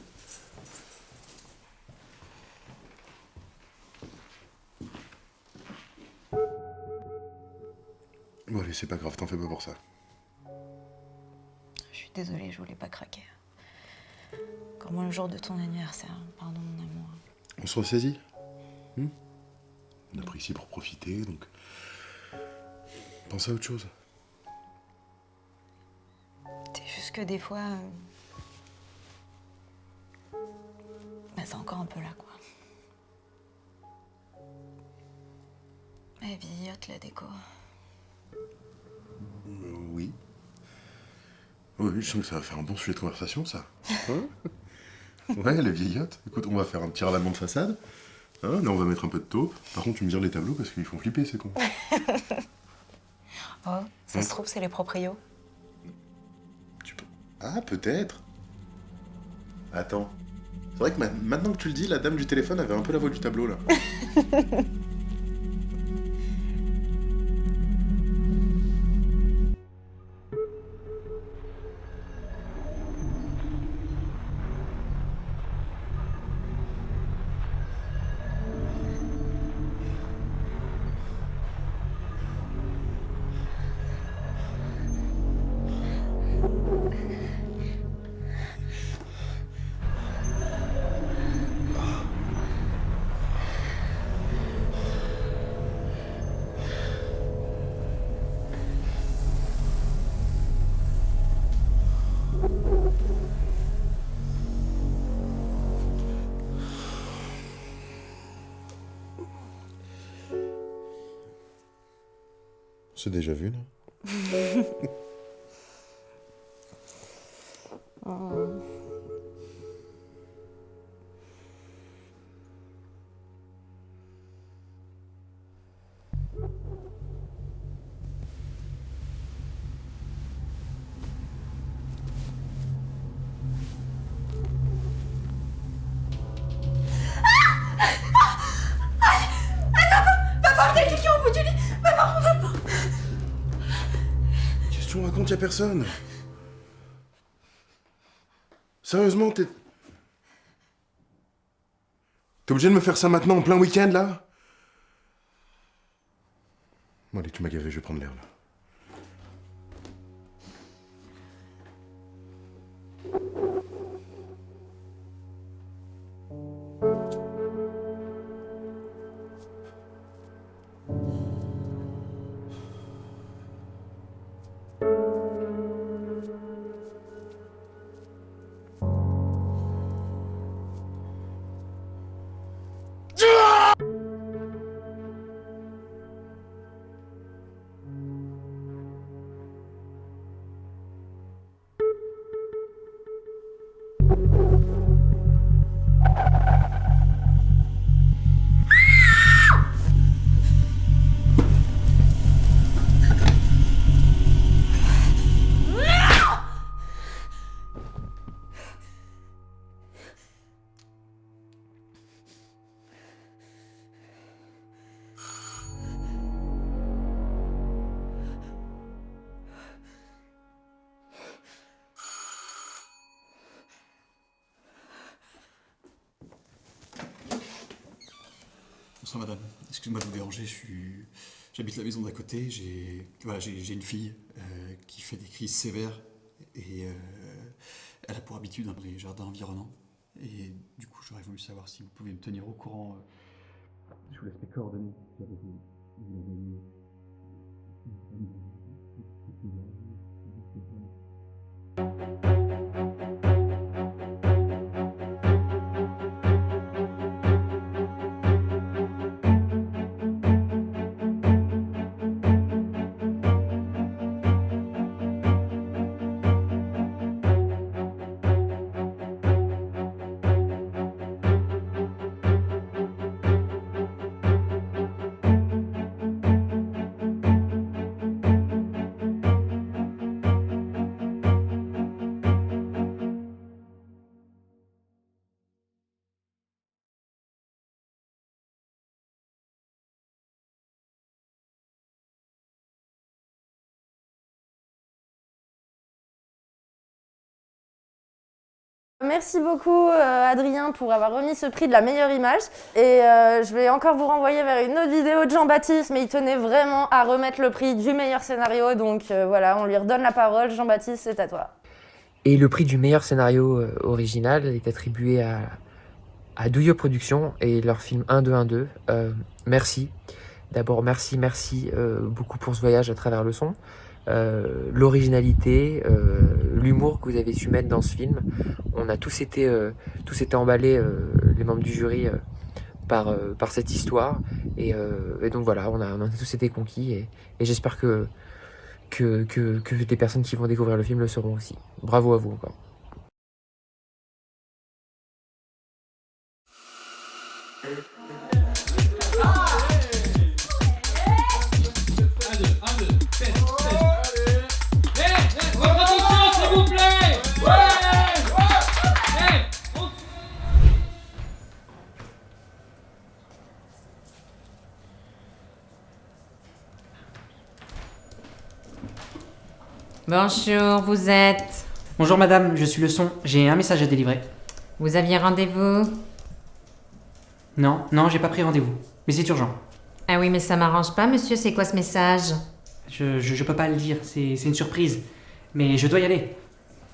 Bon allez, c'est pas grave, t'en fais pas pour ça. Je suis désolée, je voulais pas craquer. Encore moins le jour de ton anniversaire. Pardon, mon amour. On se ressaisit? On a pris ici pour profiter, donc... Pense à autre chose. C'est juste que des fois... Bah, c'est encore un peu là, quoi. Elle vieillotte, la déco. Oui. Oui, je sens que ça va faire un bon sujet de conversation, ça. Hein? Ouais, les vieillottes. Écoute, on va faire un petit rallement de façade. Hein, là, on va mettre un peu de taupe. Par contre, tu me vires les tableaux parce qu'ils font flipper, c'est con. Oh, ça se trouve, c'est les proprios. Ah, peut-être. Attends. C'est vrai que maintenant que tu le dis, la dame du téléphone avait un peu la voix du tableau, là. C'est déjà vu, non? Papa, t'es quelqu'un au bout du lit. Papa, Qu'est-ce que tu me racontes? Y'a personne. Sérieusement, t'es obligé de me faire ça maintenant en plein week-end, là? Bon, allez, tu m'as gavé, je vais prendre l'air, là. Bonsoir madame, excusez-moi de vous déranger, j'habite la maison d'à côté, j'ai une fille qui fait des crises sévères et elle a pour habitude dans les jardins environnants. Et du coup j'aurais voulu savoir si vous pouvez me tenir au courant. Je vous laisse mes coordonnées. Merci beaucoup Adrien pour avoir remis ce prix de la meilleure image. Et je vais encore vous renvoyer vers une autre vidéo de Jean-Baptiste, mais il tenait vraiment à remettre le prix du meilleur scénario. Donc voilà, on lui redonne la parole. Jean-Baptiste, c'est à toi. Et le prix du meilleur scénario original est attribué à Douilleux Productions et leur film 1212. Merci. D'abord, merci beaucoup pour ce voyage à travers le son. L'originalité, l'humour que vous avez su mettre dans ce film. On a tous été emballés, les membres du jury, par cette histoire. Et donc voilà, on a tous été conquis. Et j'espère que des personnes qui vont découvrir le film le seront aussi. Bravo à vous encore. Bonjour, vous êtes... Bonjour madame, je suis le son, j'ai un message à délivrer. Vous aviez rendez-vous? Non, j'ai pas pris rendez-vous, mais c'est urgent. Ah oui, mais ça m'arrange pas, monsieur, c'est quoi ce message? Je peux pas le dire, c'est une surprise, mais je dois y aller.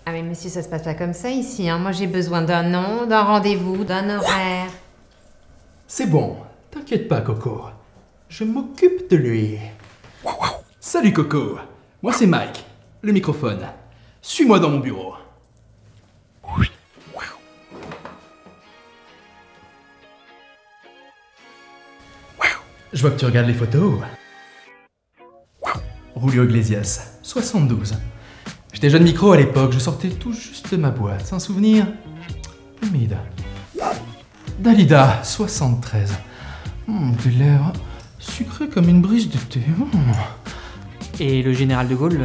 Ah mais monsieur, ça se passe pas comme ça ici, hein. Moi j'ai besoin d'un nom, d'un rendez-vous, d'un horaire. C'est bon, t'inquiète pas Coco, je m'occupe de lui. Salut Coco, moi c'est Mike. Le microphone. Suis-moi dans mon bureau. Je vois que tu regardes les photos. Julio Iglesias, 72. J'étais jeune micro à l'époque, je sortais tout juste de ma boîte. C'est un souvenir humide. Dalida, 73. Des lèvres sucrées comme une brise de thé. Et le général de Gaulle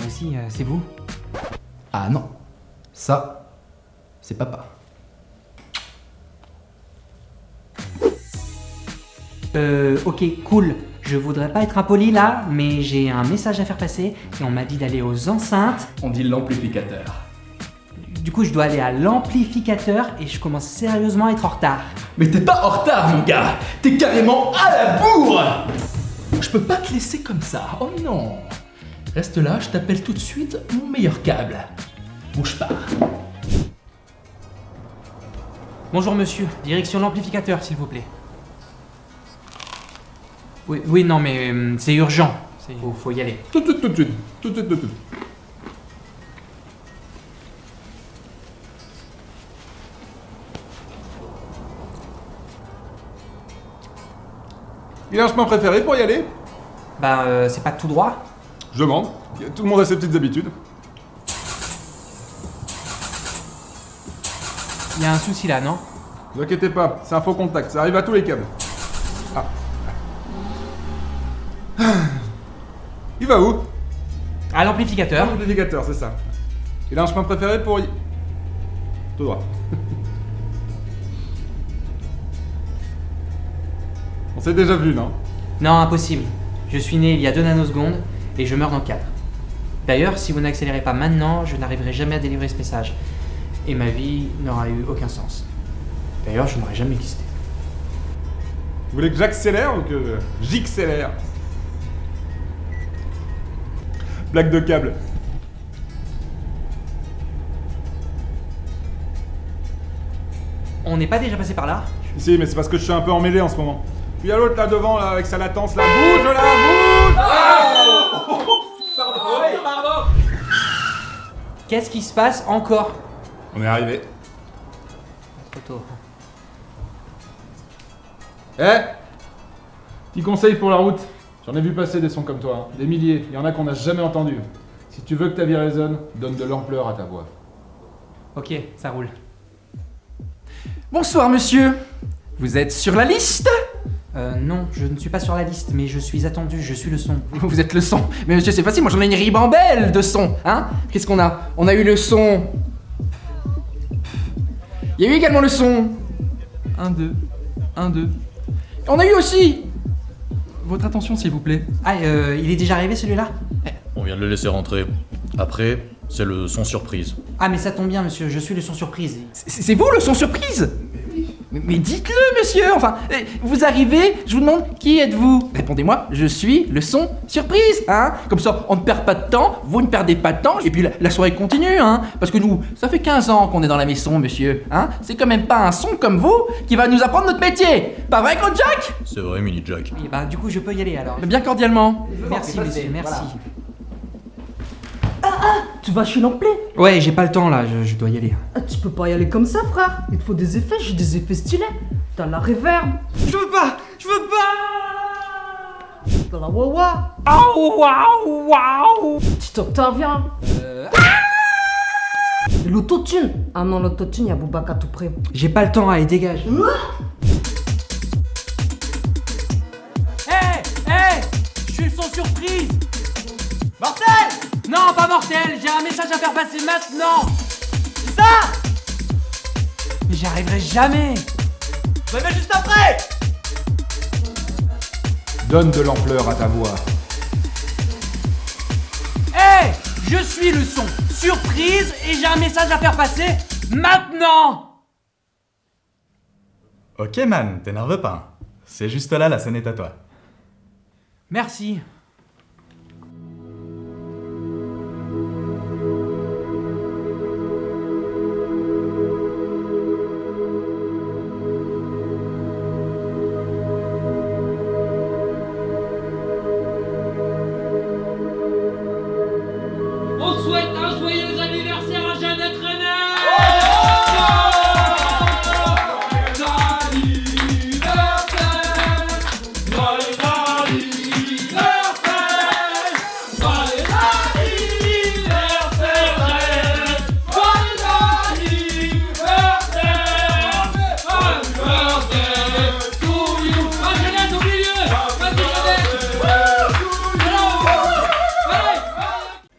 aussi, c'est vous? Ah non, ça, c'est papa. Ok, cool. Je voudrais pas être impoli là, mais j'ai un message à faire passer et on m'a dit d'aller aux enceintes. On dit l'amplificateur. Du coup, je dois aller à l'amplificateur et je commence sérieusement à être en retard. Mais t'es pas en retard, mon gars. T'es carrément à la bourre. Je peux pas te laisser comme ça, oh non. Reste là, je t'appelle tout de suite mon meilleur câble. Bouge pas. Bonjour monsieur, direction l'amplificateur s'il vous plaît. Oui, non mais c'est urgent, faut y aller. Tout de suite. Il y a un chemin préféré pour y aller? Bah, c'est pas tout droit. Je demande. Tout le monde a ses petites habitudes. Il y a un souci là, non? Ne vous inquiétez pas, c'est un faux contact, ça arrive à tous les câbles. Ah. Il va où? À l'amplificateur. L'amplificateur, c'est ça. Il a un chemin préféré pour y... Tout droit. On s'est déjà vu, non? Non, impossible. Je suis né il y a 2 nanosecondes et je meurs dans 4. D'ailleurs, si vous n'accélérez pas maintenant, je n'arriverai jamais à délivrer ce message. Et ma vie n'aura eu aucun sens. D'ailleurs, je n'aurais jamais existé. Vous voulez que j'accélère ou que j'accélère? Blague de câble. On n'est pas déjà passé par là? Si, mais c'est parce que je suis un peu emmêlé en ce moment. Puis il y a l'autre là devant, là, avec sa latence, là. Bouge, là, bouge! Pardon. Qu'est-ce qui se passe encore? On est arrivé. Photo. Petit conseil pour la route. J'en ai vu passer des sons comme toi, hein. Des milliers. Il y en a qu'on n'a jamais entendu. Si tu veux que ta vie résonne, donne de l'ampleur à ta voix. Ok, ça roule. Bonsoir monsieur. Vous êtes sur la liste? Non, je ne suis pas sur la liste, mais je suis attendu, je suis le son. Vous êtes le son. Mais monsieur, c'est facile, moi j'en ai une ribambelle de sons, hein? Qu'est-ce qu'on a? On a eu le son... Il y a eu également le son... 1, 2, 1, 2... On a eu aussi... Votre attention s'il vous plaît. Ah, il est déjà arrivé celui-là? On vient de le laisser rentrer. Après, c'est le son surprise. Ah mais ça tombe bien monsieur, je suis le son surprise. C'est vous le son surprise? Mais dites-le monsieur, enfin, vous arrivez, je vous demande qui êtes-vous? Répondez-moi, je suis le son surprise, hein? Comme ça, on ne perd pas de temps, vous ne perdez pas de temps, et puis la soirée continue, hein? Parce que nous, ça fait 15 ans qu'on est dans la maison, monsieur, hein? C'est quand même pas un son comme vous qui va nous apprendre notre métier. Pas vrai, Claude Jack? C'est vrai, Mini Jack. Oui, bah du coup je peux y aller alors. Bien cordialement. Merci monsieur, merci. Tu vas chez l'emploi? Ouais, j'ai pas le temps là, je dois y aller. Tu peux pas y aller comme ça, frère. Il te faut des effets, j'ai des effets stylés. T'as la reverb. Je veux pas. T'as la wawa. Waouh. Petit Octavien. L'autotune. Ah non, l'autotune, y'a Boubacar tout près. J'ai pas le temps, allez dégage. Hey, je suis le son surprise. Mortel! Non, pas mortel, j'ai un message à faire passer maintenant. C'est ça? Mais j'y arriverai jamais. Je reviens juste après. Donne de l'ampleur à ta voix. Hey, je suis le son surprise et j'ai un message à faire passer maintenant. Ok man, t'énerve pas. C'est juste là, la scène est à toi. Merci. On souhaite un joyeux anniversaire à Jeannette René.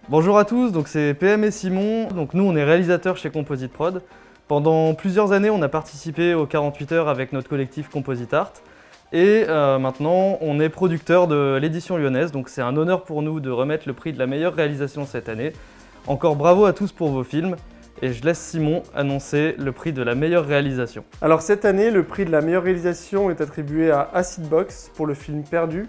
Bonjour à tous, donc c'est PM et Simon. Donc nous on est réalisateurs chez Composite Prod. Pendant plusieurs années on a participé aux 48 heures avec notre collectif Composite Art. Et maintenant on est producteur de l'édition lyonnaise, donc c'est un honneur pour nous de remettre le prix de la meilleure réalisation cette année. Encore bravo à tous pour vos films. Et je laisse Simon annoncer le prix de la meilleure réalisation. Alors cette année, le prix de la meilleure réalisation est attribué à Acid Box pour le film Perdu.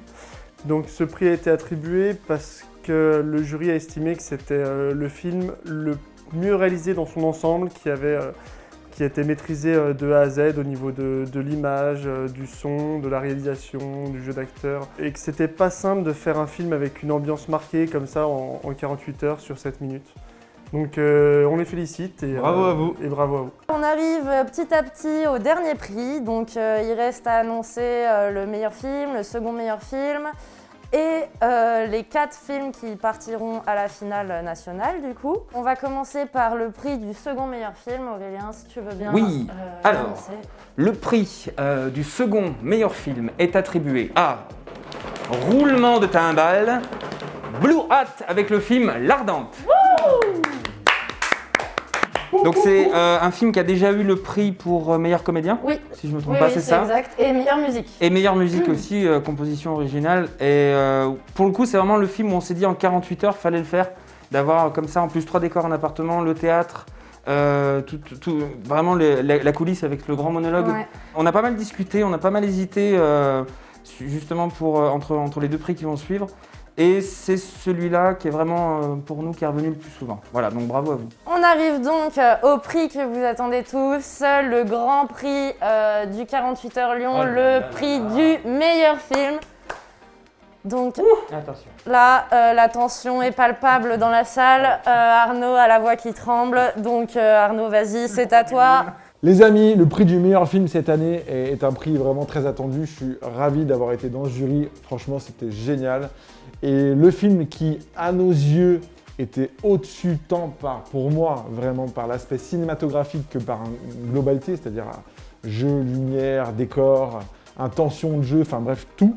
Donc ce prix a été attribué parce que le jury a estimé que c'était le film le mieux réalisé dans son ensemble, qui a été maîtrisé de A à Z au niveau de l'image, du son, de la réalisation, du jeu d'acteur. Et que c'était pas simple de faire un film avec une ambiance marquée comme ça en 48 heures sur 7 minutes. Donc on les félicite et bravo à vous. Et bravo à vous. On arrive petit à petit au dernier prix, donc il reste à annoncer le meilleur film, le second meilleur film et les 4 films qui partiront à la finale nationale du coup. On va commencer par le prix du second meilleur film. Aurélien, si tu veux bien alors, annoncer. Le prix du second meilleur film est attribué à Roulement de timbales, Blue Hat avec le film L'Ardente. Donc c'est un film qui a déjà eu le prix pour meilleur comédien, oui. Si je me trompe pas, c'est ça. Exact. Et meilleure musique. Et meilleure musique aussi, composition originale. Et pour le coup, c'est vraiment le film où on s'est dit en 48 heures, fallait le faire. D'avoir comme ça, en plus 3 décors en appartement, le théâtre, Vraiment la coulisse avec le grand monologue. Ouais. On a pas mal discuté, on a pas mal hésité justement entre les deux prix qui vont suivre. Et c'est celui-là qui est vraiment pour nous qui est revenu le plus souvent. Voilà, donc bravo à vous. On arrive donc au prix que vous attendez tous, le grand prix du 48 heures Lyon, le prix du meilleur film. Donc attention. Là, la tension est palpable dans la salle. Arnaud a la voix qui tremble, donc Arnaud, vas-y, c'est à toi. Les amis, le prix du meilleur film cette année est un prix vraiment très attendu. Je suis ravi d'avoir été dans ce jury. Franchement, c'était génial. Et le film qui, à nos yeux, était au-dessus tant pour moi, vraiment par l'aspect cinématographique que par une globalité, c'est-à-dire jeu, lumière, décor, intention de jeu, enfin bref, tout,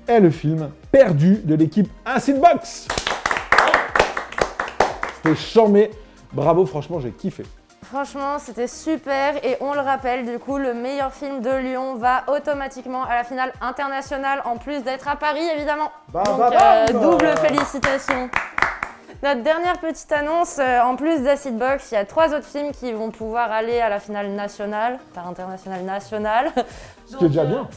est le film Perdu de l'équipe Acid Box. C'était charmé. Bravo, franchement, j'ai kiffé. Franchement, c'était super et on le rappelle, du coup, le meilleur film de Lyon va automatiquement à la finale internationale, en plus d'être à Paris, évidemment. Donc, double félicitations. Notre dernière petite annonce, en plus d'Acid Box, il y a 3 autres films qui vont pouvoir aller à la finale nationale, pas internationale, nationale. Ce qui est déjà bien.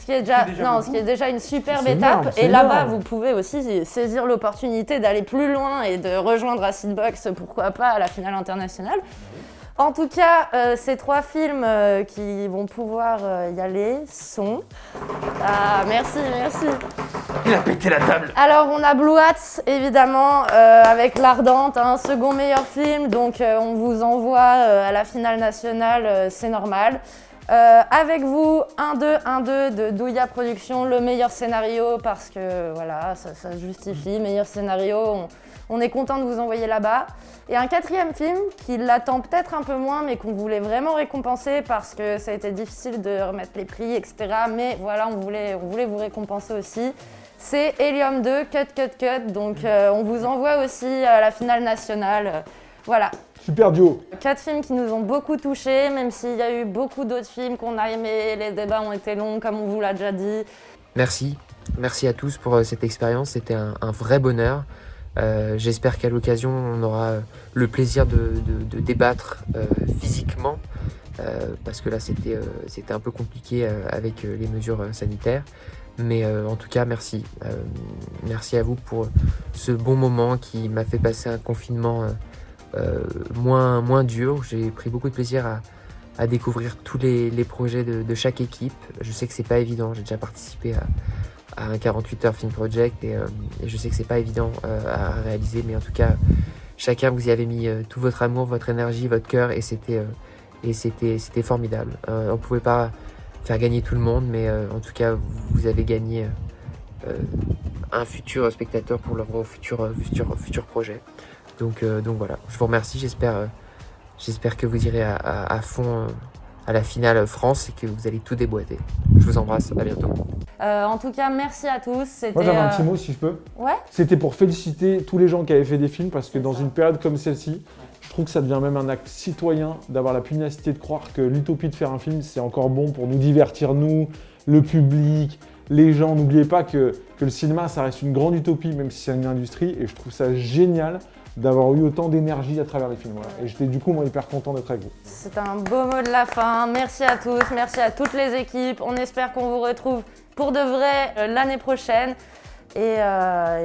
Ce qui est déjà une superbe C'est étape. énorme, Et là-bas, énorme. vous pouvez aussi saisir l'opportunité d'aller plus loin et de rejoindre Acid Box, pourquoi pas, à la finale internationale. En tout cas, ces 3 films qui vont pouvoir y aller sont... Ah, merci. Il a pété la table. Alors, on a Blue Hats, évidemment, avec L'Ardente, un second meilleur film. Donc, on vous envoie à la finale nationale, c'est normal. Avec vous, 1-2 de Douya Productions, le meilleur scénario, parce que voilà, ça justifie, meilleur scénario. On est content de vous envoyer là-bas. Et un 4e film qui l'attend peut-être un peu moins, mais qu'on voulait vraiment récompenser parce que ça a été difficile de remettre les prix, etc. Mais voilà, on voulait vous récompenser aussi. C'est Helium 2, Cut. Donc on vous envoie aussi à la finale nationale. Voilà. Super duo. 4 films qui nous ont beaucoup touchés, même s'il y a eu beaucoup d'autres films qu'on a aimés. Les débats ont été longs, comme on vous l'a déjà dit. Merci à tous pour cette expérience, c'était un vrai bonheur. J'espère qu'à l'occasion, on aura le plaisir de débattre physiquement, parce que là, c'était un peu compliqué avec les mesures sanitaires. Mais en tout cas, merci. Merci à vous pour ce bon moment qui m'a fait passer un confinement moins dur. J'ai pris beaucoup de plaisir à découvrir tous les projets de chaque équipe. Je sais que c'est pas évident, j'ai déjà participé à un 48 heures film project et je sais que c'est pas évident à réaliser, mais en tout cas chacun vous y avez mis tout votre amour, votre énergie, votre cœur et c'était formidable. On pouvait pas faire gagner tout le monde, mais en tout cas vous avez gagné un futur spectateur pour leur futur projet. Donc voilà, je vous remercie, j'espère que vous irez à fond à la finale France et que vous allez tout déboîter. Je vous embrasse, à bientôt. En tout cas, merci à tous. Moi j'avais un petit mot si je peux. Ouais. C'était pour féliciter tous les gens qui avaient fait des films parce que dans une période comme celle-ci, je trouve que ça devient même un acte citoyen d'avoir la pugnacité de croire que l'utopie de faire un film, c'est encore bon pour nous divertir, nous, le public, les gens. N'oubliez pas que le cinéma, ça reste une grande utopie, même si c'est une industrie. Et je trouve ça génial d'avoir eu autant d'énergie à travers les films. Voilà. Et j'étais du coup moi hyper content d'être avec vous. C'est un beau mot de la fin. Merci à tous, merci à toutes les équipes. On espère qu'on vous retrouve pour de vrai l'année prochaine. Et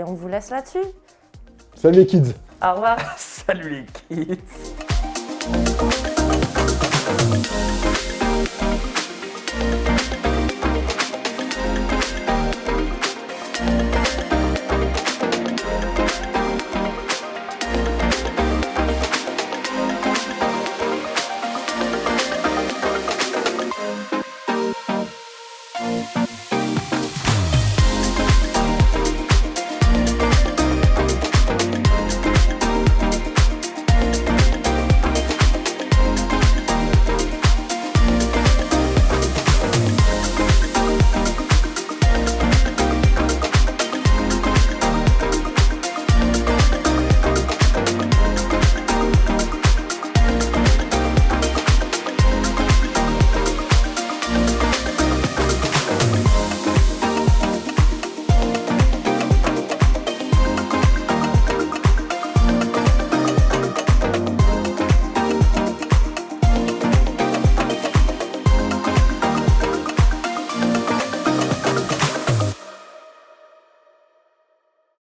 on vous laisse là-dessus. Salut les kids. Au revoir. Salut les kids.